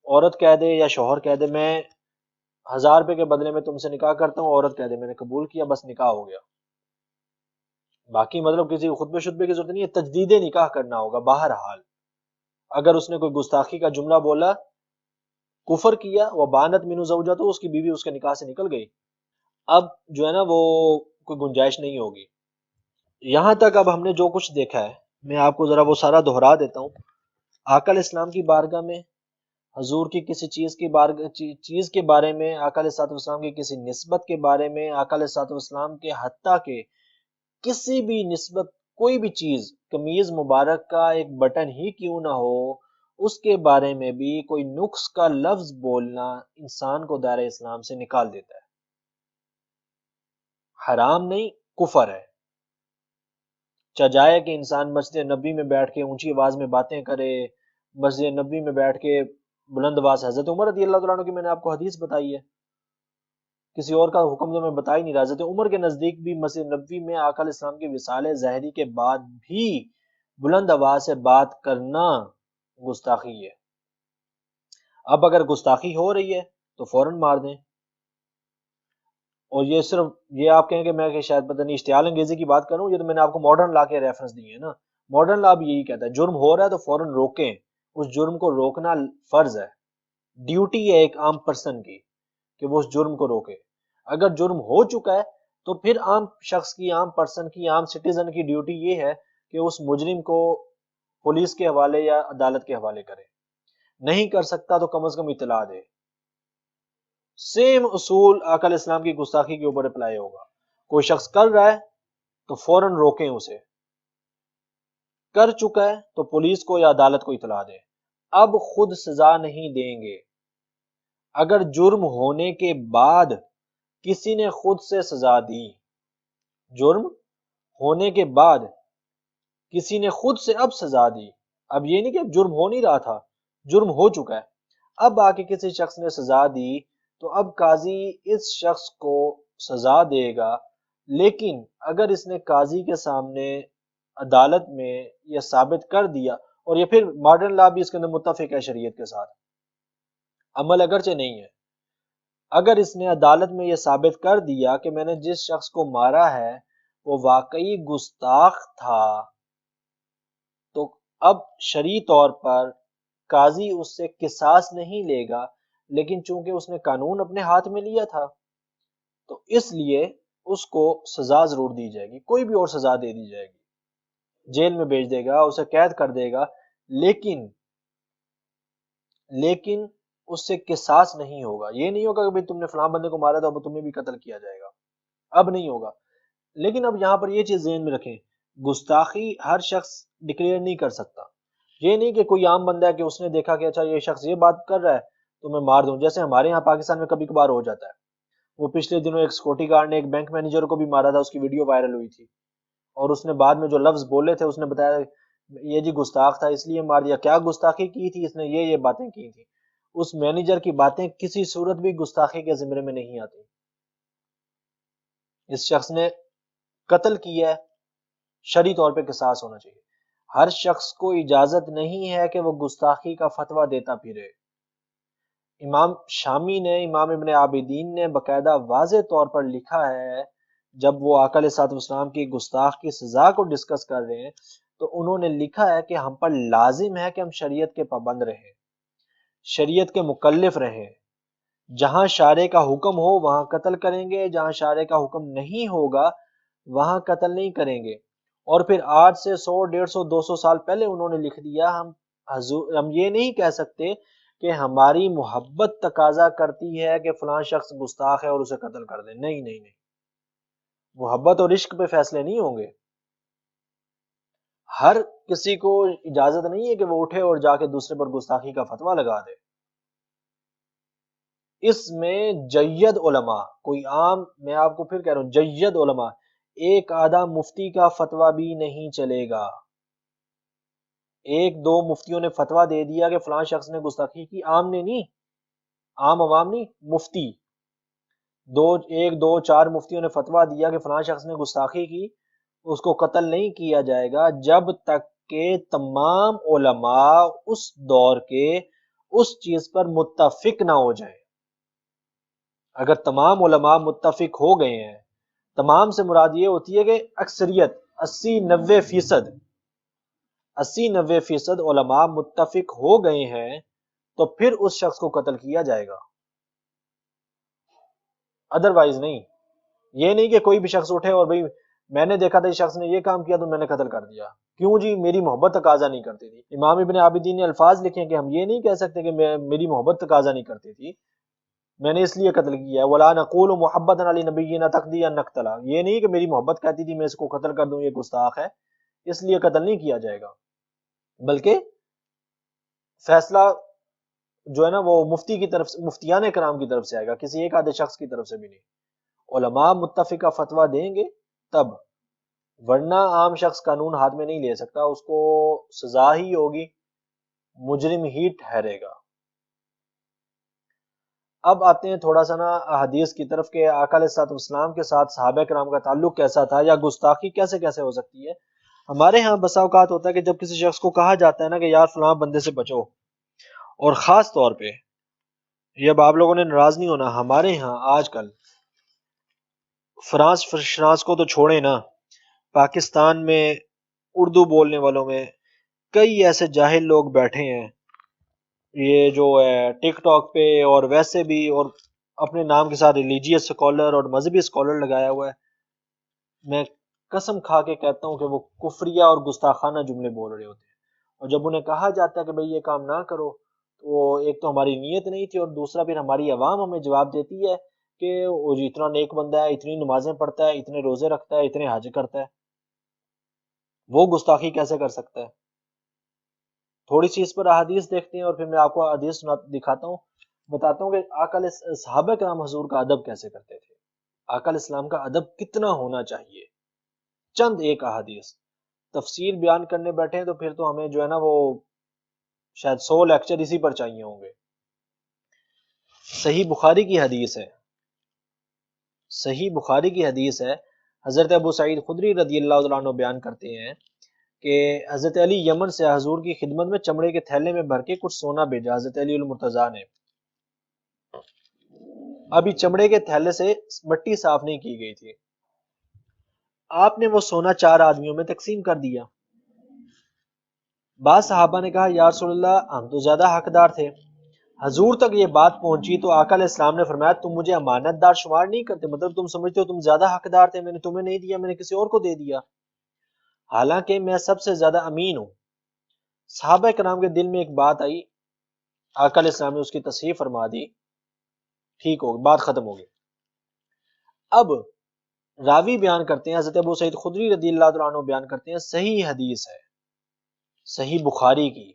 عورت کہہ دے یا شوہر کہہ دے میں 1000 روپے کے بدلے میں تم سے نکاح کرتا ہوں، عورت کہہ دے میں نے قبول کیا، بس نکاح ہو گیا۔ باقی مطلب کسی خطبے شطبے کی ضرورت نہیں ہے، تجدید نکاح کرنا ہوگا۔ بہرحال اگر اس نے کوئی گستاخی کا جملہ بولا، کفر کیا، وہ بانت مینو زوجہ، تو اس کی بیوی اس کے نکاح سے نکل گئی، اب جو ہے نا وہ کوئی گنجائش نہیں ہوگی۔ یہاں تک اب ہم نے جو کچھ دیکھا ہے، میں آپ کو ذرا وہ سارا دہرا دیتا ہوں۔ آقا علیہ السلام کی بارگاہ میں، حضور کی کسی چیز کے بارے میں، آقا علیہ الصلوۃ والسلام کی کسی نسبت کے بارے میں، آقا علیہ الصلوۃ والسلام کے حتیٰ کہ کسی بھی نسبت کوئی بھی چیز قمیض مبارک کا ایک بٹن ہی کیوں نہ ہو اس کے بارے میں بھی کوئی نقص کا لفظ بولنا انسان کو دائرہ اسلام سے نکال دیتا ہے. حرام نہیں، کفر ہے. چاہے کہ انسان مسجد نبی میں بیٹھ کے اونچی آواز میں باتیں کرے، مسجد نبی میں بیٹھ کے بلند آواز. حضرت عمر رضی اللہ تعالیٰ عنہ کی میں نے آپ کو حدیث بتائی ہے، کسی اور کا حکم تو میں بتا ہی نہیں رہا. حضرت عمر کے نزدیک بھی مسجد نبوی میں آقا علیہ السلام کے وصال ظاہری کے بعد بھی بلند آواز سے بات کرنا گستاخی ہے. اب اگر گستاخی ہو رہی ہے تو فوراً مار دیں. اور یہ صرف یہ آپ کہیں کہ میں کہ شاید پتہ نہیں اشتعال انگیزی کی بات کروں، یہ تو میں نے آپ کو ماڈرن لا کے ریفرنس دی ہے نا. ماڈرن لا بھی یہی کہتا ہے جرم ہو رہا ہے تو فوراً روکیں. اس جرم کو روکنا فرض ہے، ڈیوٹی ہے ایک عام پرسن کی کہ وہ اس جرم کو روکے. اگر جرم ہو چکا ہے تو پھر عام شخص کی، عام پرسن کی، عام سٹیزن کی ڈیوٹی یہ ہے کہ اس مجرم کو پولیس کے حوالے یا عدالت کے حوالے کرے. نہیں کر سکتا تو کم از کم اطلاع دے. سیم اصول آقا علیہ السلام کی گستاخی کے اوپر اپلائی ہوگا. کوئی شخص کر رہا ہے تو فوراً روکیں اسے، کر چکا ہے تو پولیس کو یا عدالت کو اطلاع دیں. اب خود سزا نہیں دیں گے. اگر جرم ہونے کے بعد کسی نے خود سے سزا دی، جرم ہونے کے بعد کسی نے خود سے اب سزا دی، اب یہ نہیں کہ اب جرم ہو نہیں رہا تھا، جرم ہو چکا ہے، اب آ کے کسی شخص نے سزا دی تو اب قاضی اس شخص کو سزا دے گا. لیکن اگر اس نے قاضی کے سامنے عدالت میں یہ ثابت کر دیا، اور یہ پھر ماڈرن لا بھی اس کے اندر متفق ہے شریعت کے ساتھ، عمل اگرچہ نہیں ہے، اگر اس نے عدالت میں یہ ثابت کر دیا کہ میں نے جس شخص کو مارا ہے وہ واقعی گستاخ تھا، تو اب شرعی طور پر قاضی اس سے قصاص نہیں لے گا. لیکن چونکہ اس نے قانون اپنے ہاتھ میں لیا تھا تو اس لیے اس کو سزا ضرور دی جائے گی، کوئی بھی اور سزا دے دی جائے گی، جیل میں بھیج دے گا، اسے قید کر دے گا، لیکن اس سے قصاص نہیں ہوگا. یہ نہیں ہوگا کہ بھئی تم نے فلاں بندے کو مارا تھا اب تمہیں بھی قتل کیا جائے گا، اب نہیں ہوگا. لیکن اب یہاں پر یہ چیز ذہن میں رکھیں، گستاخی ہر شخص ڈکلیئر نہیں کر سکتا. یہ نہیں کہ کوئی عام بندہ ہے کہ اس نے دیکھا کہ اچھا یہ شخص یہ بات کر رہا ہے تو میں مار دوں. جیسے ہمارے یہاں پاکستان میں کبھی کبھار ہو جاتا ہے. وہ پچھلے دنوں ایک سیکورٹی گارڈ نے ایک بینک مینیجر کو بھی مارا تھا، اس کی ویڈیو وائرل ہوئی تھی، اور اس نے بعد میں جو لفظ بولے تھے اس نے بتایا یہ جی گستاخ تھا اس لیے مار دیا. کیا گستاخی کی تھی اس نے؟ یہ باتیں کی تھی. اس مینیجر کی باتیں کسی صورت بھی گستاخی کے زمرے میں نہیں آتی. اس شخص نے قتل کیا ہے، شرعی طور پہ قصاص ہونا چاہیے. ہر شخص کو اجازت نہیں ہے کہ وہ گستاخی کا فتویٰ دیتا پھرے. امام شامی نے، امام ابن عابدین نے باقاعدہ واضح طور پر لکھا ہے، جب وہ آقا علیہ الصلوۃ والسلام کی گستاخ کی سزا کو ڈسکس کر رہے ہیں تو انہوں نے لکھا ہے کہ ہم پر لازم ہے کہ ہم شریعت کے پابند رہیں، شریعت کے مکلف رہیں. جہاں شارع کا حکم ہو وہاں قتل کریں گے، جہاں شارع کا حکم نہیں ہوگا وہاں قتل نہیں کریں گے. اور پھر آج سے 100 150 200 سال پہلے انہوں نے لکھ دیا، ہم یہ نہیں کہہ سکتے کہ ہماری محبت تقاضا کرتی ہے کہ فلاں شخص گستاخ ہے اور اسے قتل کر دیں. نہیں نہیں نہیں، محبت اور عشق پہ فیصلے نہیں ہوں گے. ہر کسی کو اجازت نہیں ہے کہ وہ اٹھے اور جا کے دوسرے پر گستاخی کا فتویٰ لگا دے. اس میں جید علماء، کوئی عام، میں آپ کو پھر کہہ رہا ہوں جید علماء، ایک آدھا مفتی کا فتویٰ بھی نہیں چلے گا. ایک دو مفتیوں نے فتویٰ دے دیا کہ فلاں شخص نے گستاخی کی، عام نے نہیں، عام عوام نہیں، مفتی ایک دو چار مفتیوں نے فتویٰ دیا کہ فلاں شخص نے گستاخی کی، اس کو قتل نہیں کیا جائے گا جب تک کہ تمام علماء اس دور کے اس چیز پر متفق نہ ہو جائیں. اگر تمام علماء متفق ہو گئے ہیں، تمام سے مراد یہ ہوتی ہے کہ اکثریت 80-90% علماء متفق ہو گئے ہیں تو پھر اس شخص کو قتل کیا جائے گا، ادروائز نہیں. یہ نہیں کہ کوئی بھی شخص اٹھے اور بھئی میں نے دیکھا تھا اس شخص نے یہ کام کیا تو میں نے قتل کر دیا. کیوں جی؟ میری محبت تقاضا نہیں کرتی تھی. امام ابن عابدین نے الفاظ لکھے کہ ہم یہ نہیں کہہ سکتے کہ میری محبت تقاضا نہیں کرتی تھی، میں نے اس لیے قتل کیا ہے، وَلَا نَقُولُ مُحَبَّةً عَلِى نَبِيِّنَا تَقْدِيًا نَقْتَلَا، یہ نہیں کہ میری محبت کہتی تھی میں اس کو قتل کر دوں، یہ گستاخ ہے اس لیے قتل نہیں کیا جائے گا، بلکہ فیصلہ جو ہے نا وہ مفتی کی طرف سے، مفتیان کرام کی طرف سے آئے گا، کسی ایک آدھے شخص کی طرف سے بھی نہیں۔ علماء متفقہ فتویٰ دیں گے تب، ورنہ عام شخص قانون ہاتھ میں نہیں لے سکتا، اس کو سزا ہی ہوگی، مجرم ہی ٹھہرے گا۔ اب آتے ہیں تھوڑا سا نا احادیث کی طرف کہ آقا علیہ الصلوۃ والسلام کے ساتھ صحابہ کرام کا تعلق کیسا تھا، یا گستاخی کیسے کیسے ہو سکتی ہے۔ ہمارے ہاں بسا اوقات ہوتا ہے کہ جب کسی شخص کو کہا جاتا ہے نا کہ یار فلاں بندے سے بچو، اور خاص طور پہ یہ اب آپ لوگوں نے ناراض نہیں ہونا، ہمارے ہاں آج کل فرانس کو تو چھوڑیں نا، پاکستان میں اردو بولنے والوں میں کئی ایسے جاہل لوگ بیٹھے ہیں، یہ جو ہے ٹک ٹاک پہ اور ویسے بھی، اور اپنے نام کے ساتھ ریلیجیس اسکالر اور مذہبی اسکالر لگایا ہوا ہے، میں قسم کھا کے کہتا ہوں کہ وہ کفریہ اور گستاخانہ جملے بول رہے ہوتے ہیں، اور جب انہیں کہا جاتا ہے کہ بھئی یہ کام نہ کرو، تو ایک تو ہماری نیت نہیں تھی، اور دوسرا پھر ہماری عوام ہمیں جواب دیتی ہے کہ وہ جی اتنا نیک بندہ ہے، اتنی نمازیں پڑھتا ہے، اتنے روزے رکھتا ہے، اتنے حج کرتا ہے، وہ گستاخی کیسے کر سکتا ہے؟ تھوڑی سی اس پر احادیث دیکھتے ہیں، اور پھر میں آپ کو احادیث دکھاتا ہوں، بتاتا ہوں کہ آقا صحابہ کرام حضور کا ادب کیسے کرتے تھے، آقا علیہ السلام کا ادب کتنا ہونا چاہیے۔ چند ایک احادیث، تفصیل بیان کرنے بیٹھے ہیں تو پھر تو ہمیں جو ہے نا وہ شاید 100 لیکچر اسی پر چاہیے ہوں گے۔ صحیح بخاری کی حدیث ہے، صحیح بخاری کی حدیث ہے، حضرت ابو سعید خدری رضی اللہ تعالیٰ عنہ بیان کرتے ہیں کہ حضرت علی یمن سے حضور کی خدمت میں چمڑے کے تھیلے میں بھر کے کچھ سونا بھیجا حضرت علی المرتضیٰ نے۔ ابھی چمڑے کے تھیلے سے مٹی صاف نہیں کی گئی تھی، آپ نے وہ سونا 4 آدمیوں میں تقسیم کر دیا۔ بعض صحابہ نے کہا یا رسول اللہ ہم تو زیادہ حقدار تھے۔ حضور تک یہ بات پہنچی تو آقا علیہ السلام نے فرمایا تم مجھے امانت دار شمار نہیں کرتے، مطلب تم سمجھتے ہو تم زیادہ حقدار تھے، میں نے تمہیں نہیں دیا، میں نے کسی اور کو دے دیا، حالانکہ میں سب سے زیادہ امین ہوں۔ صحابہ کرام کے دل میں ایک بات آئی، آقا علیہ السلام نے اس کی تصحیح فرما دی، ٹھیک ہو بات ختم ہو گئی۔ اب راوی بیان کرتے ہیں، حضرت ابو سعید خدری رضی اللہ تعالیٰ عنہ بیان کرتے ہیں، صحیح حدیث ہے صحیح بخاری کی،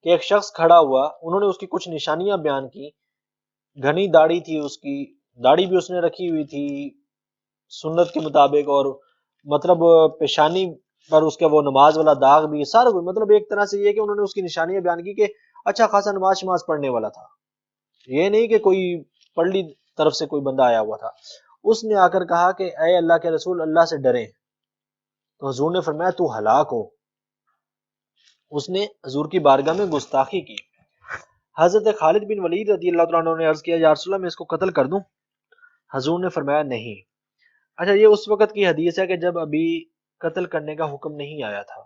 کہ ایک شخص کھڑا ہوا، انہوں نے اس کی کچھ نشانیاں بیان کی، گھنی داڑھی تھی اس کی، داڑھی بھی اس نے رکھی ہوئی تھی سنت کے مطابق، اور مطلب پیشانی پر اس کے وہ نماز والا داغ بھی، سارا کچھ، مطلب ایک طرح سے یہ کہ انہوں نے اس کی نشانیاں بیان کی کہ اچھا خاصا نماز پڑھنے والا تھا، یہ نہیں کہ کوئی پڑھلی طرف سے کوئی بندہ آیا ہوا تھا۔ اس نے آ کر کہا کہ اے اللہ کے رسول اللہ سے ڈریں، تو حضور نے فرمایا تو ہلاک ہو۔ اس نے حضور کی بارگاہ میں گستاخی کی۔ حضرت خالد بن ولید رضی اللہ تعالیٰ عنہ نے عرض کیا یا رسول اللہ میں اس کو قتل کر دوں؟ حضور نے فرمایا نہیں۔ اچھا یہ اس وقت کی حدیث ہے کہ جب ابھی قتل کرنے کا حکم نہیں آیا تھا،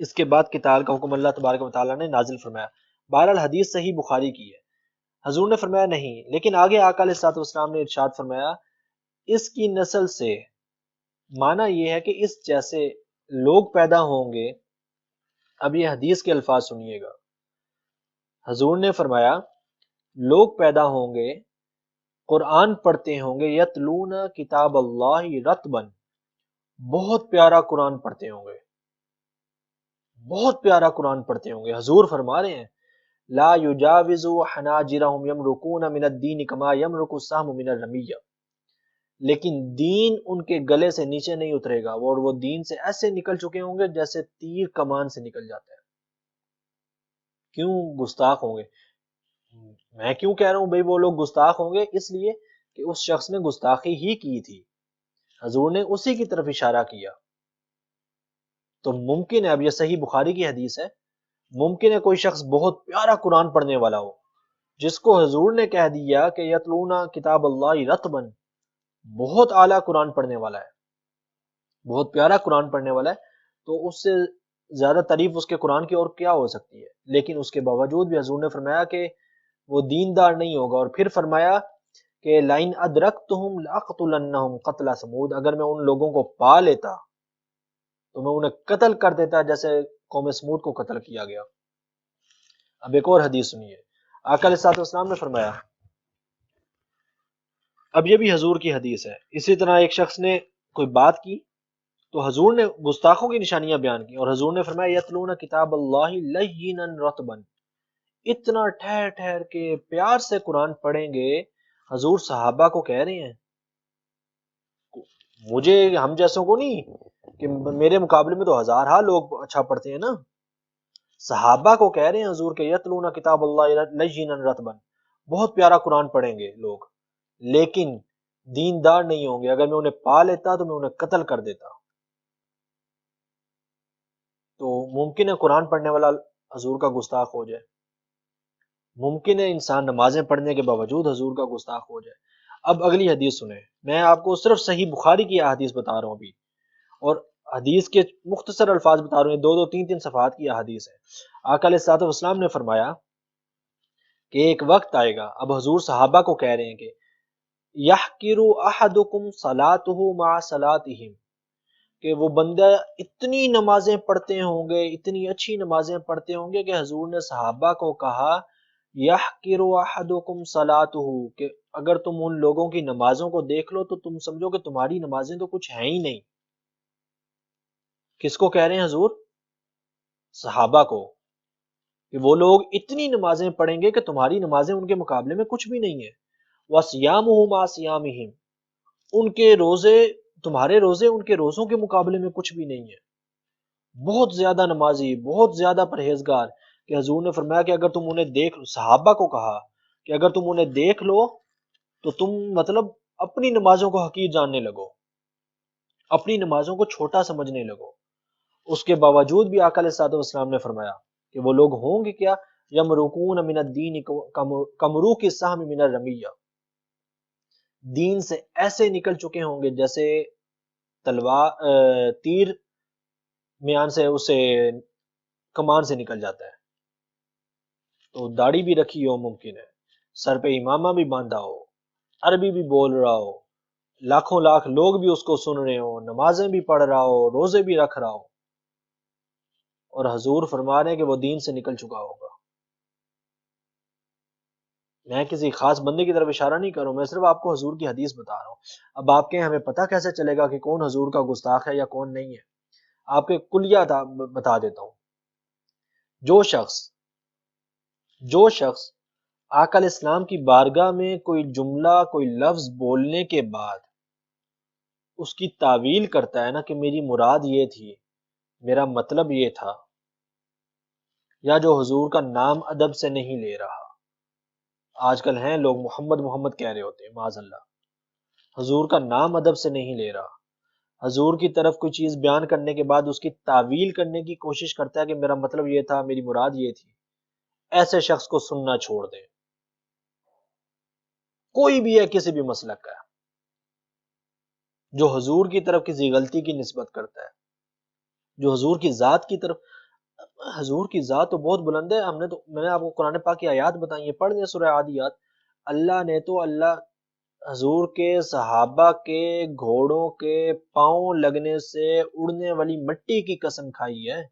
اس کے بعد قتال کا حکم اللہ تبارک و تعالیٰ نے نازل فرمایا۔ بہرحال حدیث صحیح بخاری کی ہے۔ حضور نے فرمایا نہیں، لیکن آگے آقا علیہ الصلوۃ والسلام نے ارشاد فرمایا اس کی نسل سے، معنی یہ ہے کہ اس جیسے لوگ پیدا ہوں گے۔ اب یہ حدیث کے الفاظ سنیے گا، حضور نے فرمایا لوگ پیدا ہوں گے، قرآن پڑھتے ہوں گے، یتلون کتاب اللہ رتبن، بہت پیارا قرآن پڑھتے ہوں گے، بہت پیارا قرآن پڑھتے ہوں گے۔ حضور فرما رہے ہیں لا یجاوز حناجرہم یمرقون من الدین کما یمرق السہم من الرمیہ، لیکن دین ان کے گلے سے نیچے نہیں اترے گا، اور وہ دین سے ایسے نکل چکے ہوں گے جیسے تیر کمان سے نکل جاتا ہے۔ کیوں گستاخ ہوں گے؟ میں کیوں کہہ رہا ہوں بھئی وہ لوگ گستاخ ہوں گے؟ اس لیے کہ اس شخص نے گستاخی ہی کی تھی، حضور نے اسی کی طرف اشارہ کیا۔ تو ممکن ہے، اب یہ صحیح بخاری کی حدیث ہے، ممکن ہے کوئی شخص بہت پیارا قرآن پڑھنے والا ہو، جس کو حضور نے کہہ دیا کہ یتلون کتاب اللہ رتبن، بہت اعلیٰ قرآن پڑھنے والا ہے، بہت پیارا قرآن پڑھنے والا ہے، تو اس سے زیادہ تعریف اس کے قرآن کی اور کیا ہو سکتی ہے؟ لیکن اس کے باوجود بھی حضور نے فرمایا کہ وہ دیندار نہیں ہوگا، اور پھر فرمایا کہ لَإِنْ أَدْرَكْتُهُمْ لَأَقْتُلَنَّهُمْ قَتْلَ ثمود، اگر میں ان لوگوں کو پا لیتا تو میں انہیں قتل کر دیتا جیسے قوم سمود کو قتل کیا گیا۔ اب ایک اور حدیث سنیے، آقا علیہ الصلوۃ والسلام نے فرمایا اب یہ بھی حضور کی حدیث ہے. اسی طرح ایک شخص نے کوئی بات کی تو حضور نے گستاخوں کی نشانیاں بیان کی، اور حضور نے فرمایا یتلون کتاب اللہ لینا رتبا، اتنا ٹھہر ٹھہر کے پیار سے قرآن پڑھیں گے. حضور صحابہ کو کہہ رہے ہیں، مجھے ہم جیسوں کو نہیں کہ میرے مقابلے میں تو ہزارہ لوگ اچھا پڑھتے ہیں نا، صحابہ کو کہہ رہے ہیں حضور کے یتلون کتاب اللہ لینا رتبا، بہت پیارا قرآن پڑھیں گے لوگ، لیکن دیندار نہیں ہوں گے. اگر میں انہیں پا لیتا تو میں انہیں قتل کر دیتا. تو ممکن ہے قرآن پڑھنے والا حضور کا گستاخ ہو جائے، ممکن ہے انسان نمازیں پڑھنے کے باوجود حضور کا گستاخ ہو جائے. اب اگلی حدیث سنیں، میں آپ کو صرف صحیح بخاری کی حدیث بتا رہا ہوں ابھی، اور حدیث کے مختصر الفاظ بتا رہا ہوں، دو دو تین تین صفحات کی حدیث ہے. آقا علیہ الصلوۃ والسلام نے فرمایا کہ ایک وقت آئے گا، اب حضور صحابہ کو کہہ رہے ہیں کہ یحقر احدکم صلاته مع صلاتہم، کہ وہ بندہ اتنی نمازیں پڑھتے ہوں گے، اتنی اچھی نمازیں پڑھتے ہوں گے کہ حضور نے صحابہ کو کہا یحقر احدکم صلاته، کہ اگر تم ان لوگوں کی نمازوں کو دیکھ لو تو تم سمجھو کہ تمہاری نمازیں تو کچھ ہیں ہی نہیں. کس کو کہہ رہے ہیں حضور؟ صحابہ کو، کہ وہ لوگ اتنی نمازیں پڑھیں گے کہ تمہاری نمازیں ان کے مقابلے میں کچھ بھی نہیں ہیں. وَصِيَامُهُ مَعَ صِيَامِهِمْ، ان کے روزے تمہارے روزے ان کے روزوں کے مقابلے میں کچھ بھی نہیں ہے. بہت زیادہ نمازی، بہت زیادہ پرہیزگار، کہ حضور نے فرمایا کہ اگر تم انہیں دیکھ لو، صحابہ کو کہا کہ اگر تم انہیں دیکھ لو تو تم مطلب اپنی نمازوں کو حقیر جاننے لگو، اپنی نمازوں کو چھوٹا سمجھنے لگو. اس کے باوجود بھی آقا علیہ الصلوۃ والسلام نے فرمایا کہ وہ لوگ ہوں گے کیا، یمرقون من الدین کمروق السهم من الرمیہ، دین سے ایسے نکل چکے ہوں گے جیسے تلوار تیر میان سے اسے کمان سے نکل جاتا ہے. تو داڑھی بھی رکھی ہو، ممکن ہے سر پہ امامہ بھی باندھا ہو، عربی بھی بول رہا ہو، لاکھوں لاکھ لوگ بھی اس کو سن رہے ہو، نمازیں بھی پڑھ رہا ہو، روزے بھی رکھ رہا ہو، اور حضور فرما رہے ہیں کہ وہ دین سے نکل چکا ہوگا. میں کسی خاص بندے کی طرف اشارہ نہیں کروں، میں صرف آپ کو حضور کی حدیث بتا رہا ہوں. اب آپ کے ہمیں پتہ کیسے چلے گا کہ کون حضور کا گستاخ ہے یا کون نہیں ہے؟ آپ کے کلیہ بتا دیتا ہوں. جو شخص آقا علیہ السلام کی بارگاہ میں کوئی جملہ کوئی لفظ بولنے کے بعد اس کی تعویل کرتا ہے نا کہ میری مراد یہ تھی، میرا مطلب یہ تھا، یا جو حضور کا نام ادب سے نہیں لے رہا. آج کل ہیں لوگ محمد محمد کہہ رہے ہوتے ہیں، معاذ اللہ، حضور کا نام ادب سے نہیں لے رہا، حضور کی طرف کوئی چیز بیان کرنے کے بعد اس کی تعویل کرنے کی کوشش کرتا ہے کہ میرا مطلب یہ تھا، میری مراد یہ تھی. ایسے شخص کو سننا چھوڑ دیں، کوئی بھی ہے کسی بھی مسلک کا، جو حضور کی طرف کسی غلطی کی نسبت کرتا ہے، جو حضور کی ذات کی طرف، حضور کی ذات تو بہت بلند ہے. میں نے آپ کو قرآن پاک کی آیات بتائی ہیں، پڑھ دیں سورہ عادیات. اللہ حضور کے صحابہ کے گھوڑوں کے پاؤں لگنے سے اڑنے والی مٹی کی قسم کھائی ہے.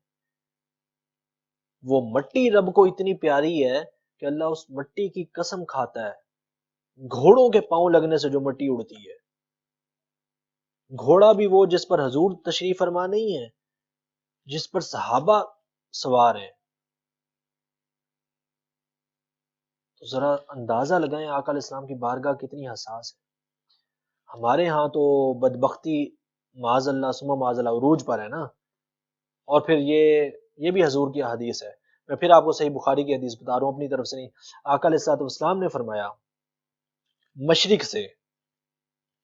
وہ مٹی رب کو اتنی پیاری ہے کہ اللہ اس مٹی کی قسم کھاتا ہے، گھوڑوں کے پاؤں لگنے سے جو مٹی اڑتی ہے. گھوڑا بھی وہ جس پر حضور تشریف فرما نہیں ہے، جس پر صحابہ سوار ہیں. تو ذرا اندازہ لگائیں آقا علیہ السلام کی بارگاہ کتنی حساس ہے. ہمارے ہاں تو بدبختی معاذ اللہ ثم معاذ اللہ عروج پر ہے نا. اور پھر یہ بھی حضور کی حدیث ہے، میں پھر آپ کو صحیح بخاری کی حدیث بتا رہا ہوں اپنی طرف سے نہیں. آقا علیہ الصلوۃ والسلام نے فرمایا مشرق سے،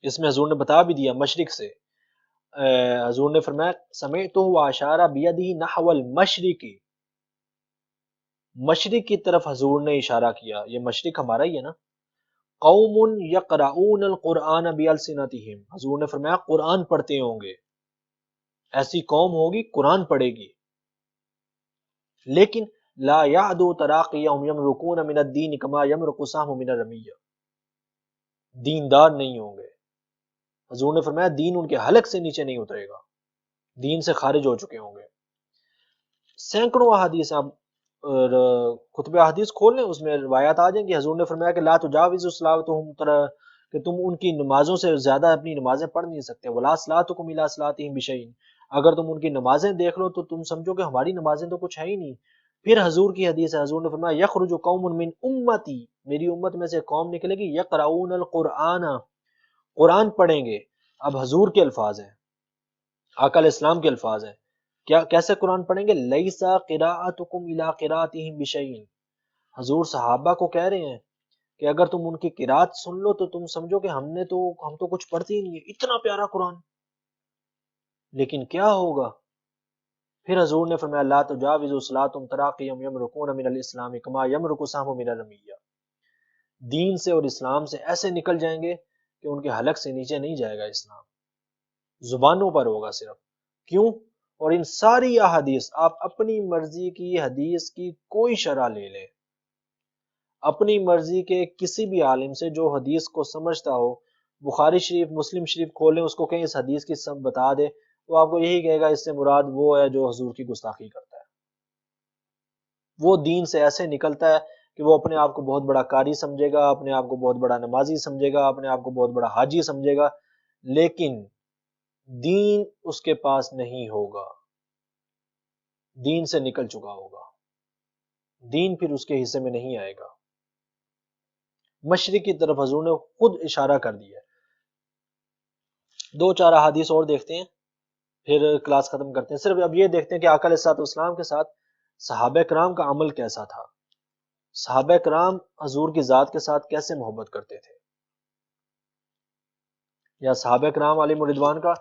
اس میں حضور نے بتا بھی دیا مشرق سے. حضور نے فرمایا سمعتہ واشارہ بیدہ نحو المشرق، مشرق کی طرف حضور نے اشارہ کیا. یہ مشرق ہمارا ہی ہے نا. قوم یقرؤون القرآن بألسنتہم، حضور نے فرمایا قرآن پڑھتے ہوں گے، ایسی قوم ہوگی قرآن پڑھے گی، لیکن لا یعدو تراقیہم یمرقون من الدین کما یمرق السهم من الرمیہ، دیندار نہیں ہوں گے. حضور نے فرمایا دین ان کے حلق سے نیچے نہیں اترے گا، دین سے خارج ہو چکے ہوں گے. سینکڑوں احادیث آپ کتب احادیث کھول لیں، اس میں روایات آ جائیں کہ حضور نے فرمایا کہ لا تجاوز صلاتہم کہ تم ان کی نمازوں سے زیادہ اپنی نمازیں پڑھ نہیں سکتے. وَلَا صَلَاتُكُمْ إِلَىٰ صَلَاتِهِمْ بِشَيْءٍ. اگر تم ان کی نمازیں دیکھ لو تو تم سمجھو کہ ہماری نمازیں تو کچھ ہے ہی نہیں. پھر حضور کی حدیث ہے، حضور نے فرمایا یخرج قوم من امتی، میری امت میں سے قوم نکلے گی، یقرؤون القرآن، قرآن پڑھیں گے. اب حضور کے الفاظ ہیں، آقا علیہ السلام کے الفاظ ہیں. کیا کیسے قرآن پڑھیں گے؟ لیسا قراءتکم الی قراءتہم بشیء. حضور صحابہ کو کہہ رہے ہیں کہ اگر تم ان کی قرات سن لو تو تم سمجھو کہ ہم تو کچھ پڑھتے ہی نہیں ہے، اتنا پیارا قرآن. لیکن کیا ہوگا؟ پھر حضور نے فرمایا لا تجاوزوا صلاتم تراقیم یمرقون من الاسلام کما یمرق السهم من الرمیہ. دین سے اور اسلام سے ایسے نکل جائیں گے کہ ان کے حلق سے نیچے نہیں جائے گا اسلام، زبانوں پر ہوگا صرف. کیوں؟ اور ان ساری احادیث، آپ اپنی مرضی کی حدیث کی کوئی شرح لے لیں، اپنی مرضی کے کسی بھی عالم سے جو حدیث کو سمجھتا ہو، بخاری شریف مسلم شریف کھولیں، اس کو کہیں اس حدیث کی سب بتا دے، وہ آپ کو یہی کہے گا اس سے مراد وہ ہے جو حضور کی گستاخی کرتا ہے. وہ دین سے ایسے نکلتا ہے کہ وہ اپنے آپ کو بہت بڑا قاری سمجھے گا، اپنے آپ کو بہت بڑا نمازی سمجھے گا، اپنے آپ کو بہت بڑا حاجی سمجھے گا، لیکن دین اس کے پاس نہیں ہوگا، دین سے نکل چکا ہوگا، دین پھر اس کے حصے میں نہیں آئے گا. مشرق کی طرف حضور نے خود اشارہ کر دیا. دو چار احادیث اور دیکھتے ہیں پھر کلاس ختم کرتے ہیں. صرف اب یہ دیکھتے ہیں کہ آقا علیہ السلام کے ساتھ صحابہ کرام کا عمل کیسا تھا، صحابہ کرام حضور کی ذات کے ساتھ کیسے محبت کرتے تھے، یا صحابہ کرام علیہ رضوان کا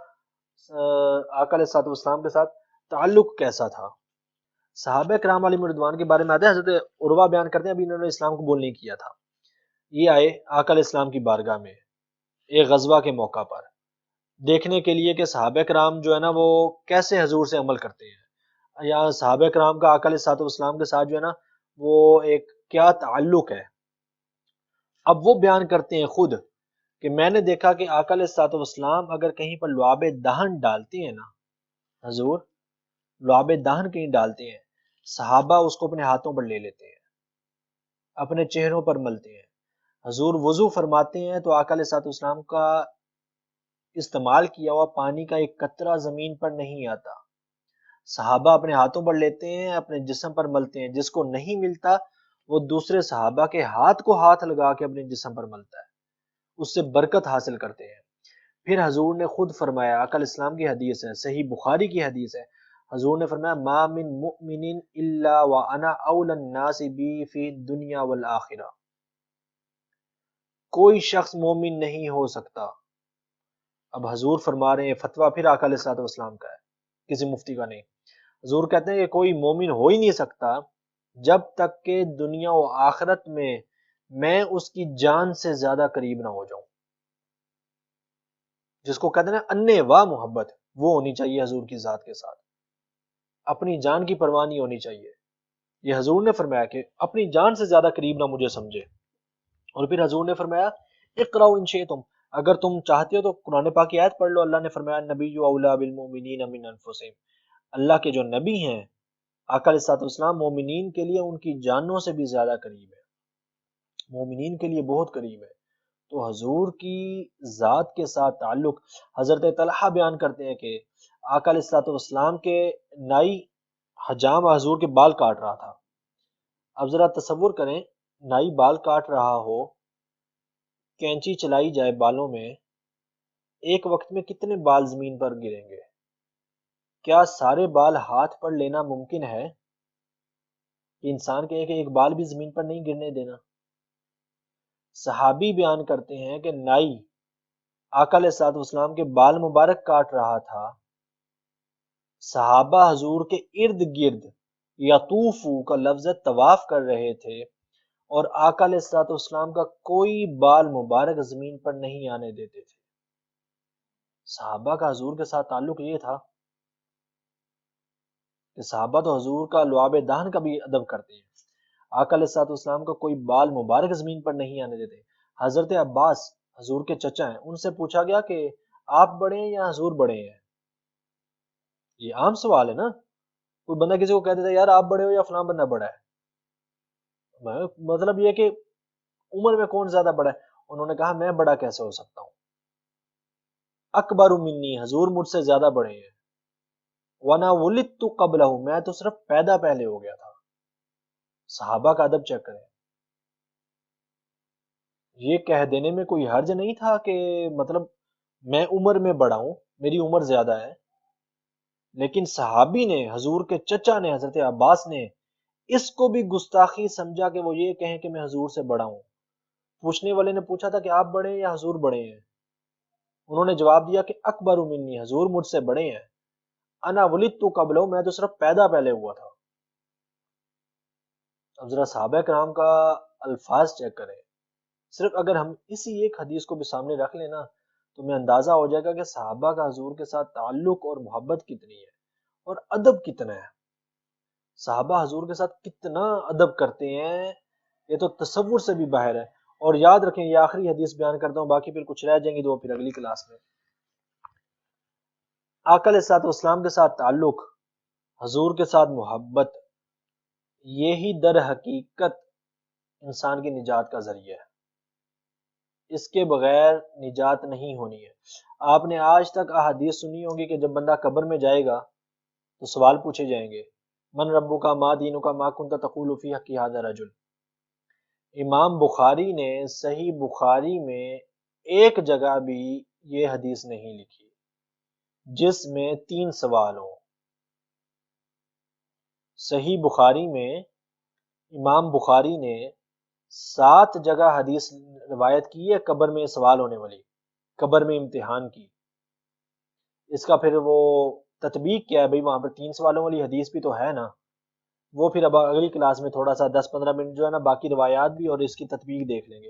آقا علیہ السلام کے ساتھ تعلق کیسا تھا. صحابہ کرام علیہ رضوان کے بارے میں آتے ہیں، حضرت عروہ بیان کرتے ہیں ابھی انہوں نے اسلام قبول نہیں کیا تھا. یہ آئے آقا علیہ السلام کی بارگاہ میں ایک غزوہ کے موقع پر دیکھنے کے لیے کہ صحابہ کرام جو ہے نا وہ کیسے حضور سے عمل کرتے ہیں، یا صحابہ کرام کا آقا علیہ السلام کے ساتھ جو ہے نا وہ ایک کیا تعلق ہے. اب وہ بیان کرتے ہیں خود کہ میں نے دیکھا کہ آقا علیہ السلام اگر کہیں پر لعاب دہن ڈالتے ہیں نا، حضور لعاب دہن کہیں ڈالتے ہیں، صحابہ اس کو اپنے ہاتھوں پر لے لیتے ہیں، اپنے چہروں پر ملتے ہیں. حضور وضو فرماتے ہیں تو آقا علیہ السلام کا استعمال کیا ہوا پانی کا ایک قطرہ زمین پر نہیں آتا، صحابہ اپنے ہاتھوں پر لیتے ہیں، اپنے جسم پر ملتے ہیں. جس کو نہیں ملتا وہ دوسرے صحابہ کے ہاتھ کو ہاتھ لگا کے اپنے جسم پر ملتا ہے، اس سے برکت حاصل کرتے ہیں. پھر حضور نے خود فرمایا، آقا علیہ السلام کی حدیث ہے، صحیح بخاری کی حدیث ہے، حضور نے فرمایا ما من مؤمن الا وانا اولى الناس بی فی الدنیا والآخرہ. کوئی شخص مومن نہیں ہو سکتا. اب حضور فرما رہے ہیں، فتویٰ پھر آقا علیہ السلام کا ہے، کسی مفتی کا نہیں. حضور کہتے ہیں کہ کوئی مومن ہو ہی نہیں سکتا جب تک کہ دنیا و آخرت میں اس کی جان سے زیادہ قریب نہ ہو جاؤں. جس کو کہتے ہیں نا انے واہ محبت، وہ ہونی چاہیے حضور کی ذات کے ساتھ. اپنی جان کی پرواہ نہیں ہونی چاہیے. یہ حضور نے فرمایا کہ اپنی جان سے زیادہ قریب نہ مجھے سمجھے. اور پھر حضور نے فرمایا اقرؤ ان شئتم، اگر تم چاہتے ہو تو قرآن پاک کی آیت پڑھ لو. اللہ نے فرمایا نبی اولی بالمؤمنین من انفسہم، اللہ کے جو نبی ہیں آقا علیہ السلام مومنین کے لیے ان کی جانوں سے بھی زیادہ قریب ہے، مومنین کے لیے بہت قریب ہے. تو حضور کی ذات کے ساتھ تعلق، حضرت طلحہ بیان کرتے ہیں کہ آقا علیہ السلام کے نائی حجام حضور کے بال کاٹ رہا تھا. اب ذرا تصور کریں، نائی بال کاٹ رہا ہو، کینچی چلائی جائے بالوں میں، ایک وقت میں کتنے بال زمین پر گریں گے؟ کیا سارے بال ہاتھ پر لینا ممکن ہے کہ انسان کے ایک بال بھی زمین پر نہیں گرنے دینا؟ صحابی بیان کرتے ہیں کہ نائی آقا علیہ السلام کے بال مبارک کاٹ رہا تھا، صحابہ حضور کے ارد گرد یطوفو کا لفظ طواف کر رہے تھے، اور آقا علیہ السلام کا کوئی بال مبارک زمین پر نہیں آنے دیتے تھے. صحابہ کا حضور کے ساتھ تعلق یہ تھا کہ صحابہ تو حضور کا لعاب دہن کا بھی ادب کرتے ہیں، آقا علیہ السلام کا کوئی بال مبارک زمین پر نہیں آنے دیتے. حضرت عباس حضور کے چچا ہیں، ان سے پوچھا گیا کہ آپ بڑے ہیں یا حضور بڑے ہیں؟ یہ عام سوال ہے نا، کوئی بندہ کسی کو کہہ دیتا ہے یار آپ بڑے ہو یا فلاں بندہ بڑا ہے، مطلب یہ کہ عمر میں کون زیادہ بڑا ہے. انہوں نے کہا میں بڑا کیسے ہو سکتا ہوں، اکبر منی، حضور مجھ سے زیادہ بڑے ہیں، وَأَنَا وُلِدتُّ قَبْلَهُ، میں تو صرف پیدا پہلے ہو گیا تھا۔ صحابہ کا ادب چیک کریں، یہ کہہ دینے میں کوئی حرج نہیں تھا کہ مطلب میں عمر میں بڑا ہوں، میری عمر زیادہ ہے، لیکن صحابی نے، حضور کے چچا نے، حضرت عباس نے اس کو بھی گستاخی سمجھا کہ وہ یہ کہیں کہ میں حضور سے بڑا ہوں۔ پوچھنے والے نے پوچھا تھا کہ آپ بڑے ہیں یا حضور بڑے ہیں؟ انہوں نے جواب دیا کہ اکبر منی، حضور مجھ سے بڑے ہیں، انا ولدت قبلہ، میں تو صرف پیدا پہلے ہوا تھا۔ اب ذرا صحابہ کرام کا الفاظ چیک کریں، صرف اگر ہم اسی ایک حدیث کو بھی سامنے رکھ لیں نا تو میں اندازہ ہو جائے گا کہ صحابہ کا حضور کے ساتھ تعلق اور محبت کتنی ہے اور ادب کتنا ہے۔ صحابہ حضور کے ساتھ کتنا ادب کرتے ہیں، یہ تو تصور سے بھی باہر ہے۔ اور یاد رکھیں، یہ آخری حدیث بیان کرتا ہوں، باقی پھر کچھ رہ جائیں گی تو پھر اگلی کلاس میں۔ آقا علیہ الصلوۃ والسلام کے ساتھ تعلق، حضور کے ساتھ محبت، یہی در حقیقت انسان کی نجات کا ذریعہ ہے، اس کے بغیر نجات نہیں ہونی ہے۔ آپ نے آج تک احادیث سنی ہوگی کہ جب بندہ قبر میں جائے گا تو سوال پوچھے جائیں گے، من ربک ما دینک ما کنت تقول فی حق ھذا الرجل۔ امام بخاری نے صحیح بخاری میں ایک جگہ بھی یہ حدیث نہیں لکھی جس میں 3 سوال ہوں۔ صحیح بخاری میں امام بخاری نے 7 جگہ حدیث روایت کی ہے قبر میں سوال ہونے والی، قبر میں امتحان کی۔ اس کا پھر وہ تطبیق کیا ہے بھئی، وہاں پر 3 سوالوں والی حدیث بھی تو ہے نا، وہ پھر اب اگلی کلاس میں تھوڑا سا 10-15 منٹ جو ہے نا باقی روایات بھی اور اس کی تطبیق دیکھ لیں گے۔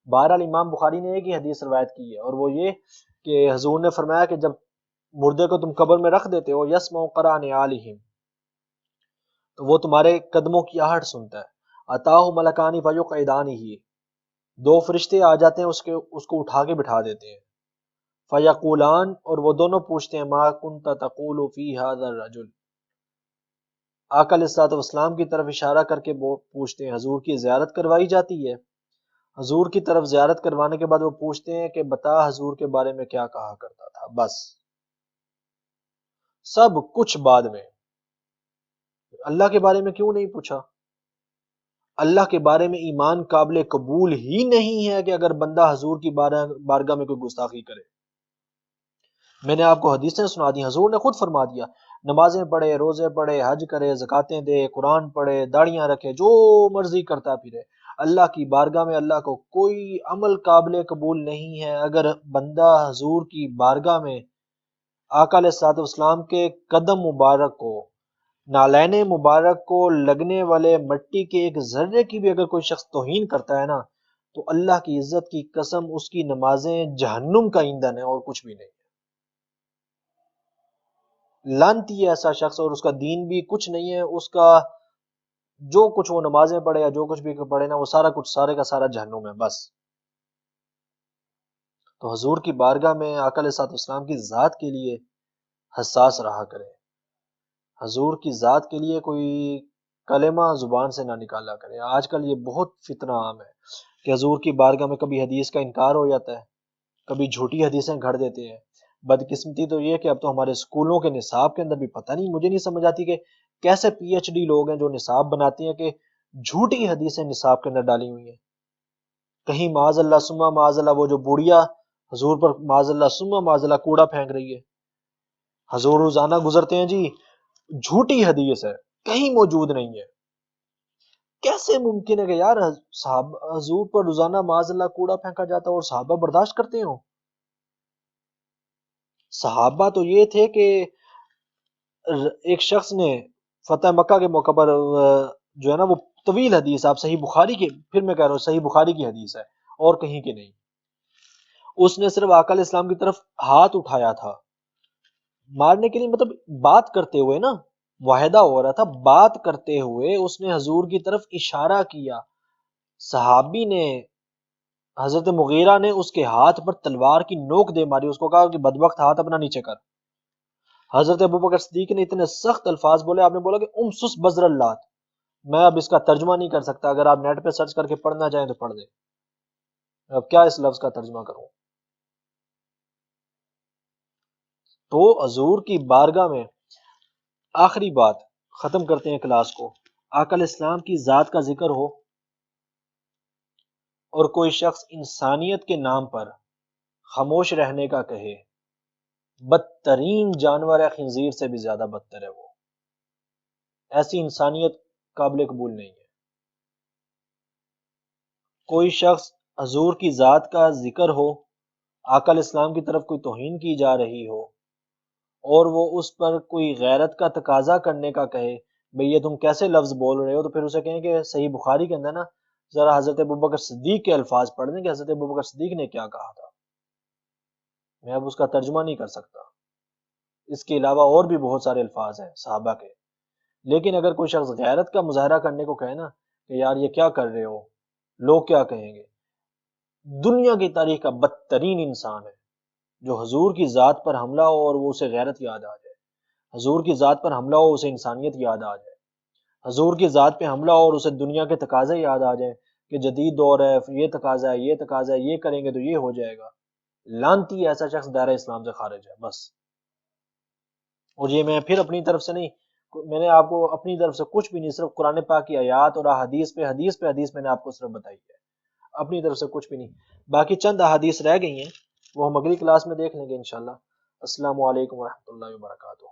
بہرحال امام بخاری نے ایک ہی حدیث روایت کی ہے، اور وہ یہ کہ حضور نے فرمایا کہ جب مردے کو تم قبر میں رکھ دیتے ہو، یسمع قرعن نعالہم، تو وہ تمہارے قدموں کی آہٹ سنتا ہے، اتاہ ملکانی فیقعدانہ، 2 فرشتے آ جاتے ہیں اس کو اٹھا کے بٹھا دیتے ہیں، فیقولان، اور وہ دونوں پوچھتے ہیں، ما کنت تقول فی ھذا الرجل، آقا علیہ الصلوۃ والسلام کی طرف اشارہ کر کے پوچھتے ہیں۔ حضور کی زیارت کروائی جاتی ہے، حضور کی طرف زیارت کروانے کے بعد وہ پوچھتے ہیں کہ بتا حضور کے بارے میں کیا کہا کرتا تھا، بس سب کچھ بعد میں۔ اللہ کے بارے میں کیوں نہیں پوچھا؟ اللہ کے بارے میں ایمان قابل قبول ہی نہیں ہے کہ اگر بندہ حضور کی بارگاہ میں کوئی گستاخی کرے۔ میں نے آپ کو حدیثیں سنا دی، حضور نے خود فرما دیا، نمازیں پڑھے، روزے پڑھے، حج کرے، زکاتیں دے، قرآن پڑھے، داڑیاں رکھے، جو مرضی کرتا پھرے، اللہ کی بارگاہ میں اللہ کو کوئی عمل قابل قبول نہیں ہے اگر بندہ حضور کی بارگاہ میں آقا علیہ الصلوۃ والسلام کے قدم مبارک کو، نالین مبارک کو لگنے والے مٹی کے ایک ذرے کی بھی اگر کوئی شخص توہین کرتا ہے نا تو اللہ کی عزت کی قسم اس کی نمازیں جہنم کا ایندھن ہے اور کچھ بھی نہیں ہے۔ لعنتی ہے ایسا شخص، اور اس کا دین بھی کچھ نہیں ہے، اس کا جو کچھ وہ نمازیں پڑھے یا جو کچھ بھی پڑھے نا وہ سارا کچھ سارے کا سارا جہنم ہے بس۔ تو حضور کی بارگاہ میں آقا علیہ الصلوۃ والسلام کی ذات کے لیے حساس رہا کرے، حضور کی ذات کے لیے کوئی کلمہ زبان سے نہ نکالا کرے۔ آج کل یہ بہت فتنہ عام ہے کہ حضور کی بارگاہ میں کبھی حدیث کا انکار ہو جاتا ہے، کبھی جھوٹی حدیثیں گھڑ دیتے ہیں۔ بدقسمتی تو یہ کہ اب تو ہمارے اسکولوں کے نصاب کے اندر بھی پتہ نہیں، مجھے نہیں سمجھ آتی کہ کیسے پی ایچ ڈی لوگ ہیں جو نصاب بناتے ہیں کہ جھوٹی حدیثیں نصاب کے اندر ڈالی ہوئی ہیں۔ کہیں معاذ اللہ ثم معاذ اللہ وہ جو بڑھیا حضور پر معاذ اللہ ثم معاذ اللہ کوڑا پھینک رہی ہے، حضور روزانہ گزرتے ہیں جی، جھوٹی حدیث ہے، کہیں موجود نہیں ہے۔ کیسے ممکن ہے کہ یار صحابہ حضور پر روزانہ معاذ اللہ کوڑا پھینکا جاتا ہے اور صحابہ برداشت کرتے ہوں؟ صحابہ تو یہ تھے کہ ایک شخص نے فتح مکہ کے موقع پر جو ہے نا وہ طویل حدیث، آپ صحیح بخاری کی، پھر میں کہہ رہا ہوں صحیح بخاری کی حدیث ہے اور کہیں کی نہیں، اس نے صرف آقا علیہ السلام کی طرف ہاتھ اٹھایا تھا مارنے کے لیے، مطلب بات کرتے ہوئے نا، معاہدہ ہو رہا تھا، بات کرتے ہوئے اس نے حضور کی طرف اشارہ کیا، صحابی نے، حضرت مغیرہ نے اس کے ہاتھ پر تلوار کی نوک دے ماری، اس کو کہا کہ بدبخت ہاتھ اپنا نیچے کر۔ حضرت ابوبکر صدیق نے اتنے سخت الفاظ بولے، آپ نے بولا کہ امسس بزر اللہ، میں اب اس کا ترجمہ نہیں کر سکتا، اگر آپ نیٹ پہ سرچ کر کے پڑھنا چاہیں تو پڑھ دیں۔ اب کیا اس لفظ کا ترجمہ کروں؟ تو حضور کی بارگاہ میں آخری بات ختم کرتے ہیں کلاس کو، آقا علیہ السلام کی ذات کا ذکر ہو اور کوئی شخص انسانیت کے نام پر خاموش رہنے کا کہے، بدترین جانور ہے، خنزیر سے بھی زیادہ بدتر ہے وہ، ایسی انسانیت قابل قبول نہیں ہے۔ کوئی شخص حضور کی ذات کا ذکر ہو، آقا علیہ السلام کی طرف کوئی توہین کی جا رہی ہو اور وہ اس پر کوئی غیرت کا تقاضا کرنے کا کہے، بھئی یہ تم کیسے لفظ بول رہے ہو، تو پھر اسے کہیں کہ صحیح بخاری کے اندر نا ذرا حضرت ابوبکر صدیق کے الفاظ پڑھ دیں کہ حضرت ابوبکر صدیق نے کیا کہا تھا۔ میں اب اس کا ترجمہ نہیں کر سکتا، اس کے علاوہ اور بھی بہت سارے الفاظ ہیں صحابہ کے، لیکن اگر کوئی شخص غیرت کا مظاہرہ کرنے کو کہے نا کہ یار یہ کیا کر رہے ہو، لوگ کیا کہیں گے، دنیا کی تاریخ کا بدترین انسان ہے جو حضور کی ذات پر حملہ ہو اور وہ اسے غیرت یاد آ جائے، حضور کی ذات پر حملہ ہو اسے انسانیت یاد آ جائے، حضور کی ذات پہ حملہ ہو اور اسے دنیا کے تقاضے یاد آ جائیں کہ جدید دور ہے، یہ تقاضا ہے، یہ تقاضا ہے، یہ کریں گے تو یہ ہو جائے گا، لعنتی ایسا شخص دائرہ اسلام سے خارج ہے بس۔ اور یہ میں پھر اپنی طرف سے نہیں، میں نے آپ کو اپنی طرف سے کچھ بھی نہیں، صرف قرآن پاک کی آیات اور حدیث میں نے آپ کو صرف بتائی ہے، اپنی طرف سے کچھ بھی نہیں۔ باقی چند احادیث رہ گئی ہیں وہ ہم اگلی کلاس میں دیکھ لیں گے انشاءاللہ۔ السلام علیکم ورحمۃ اللہ وبرکاتہ۔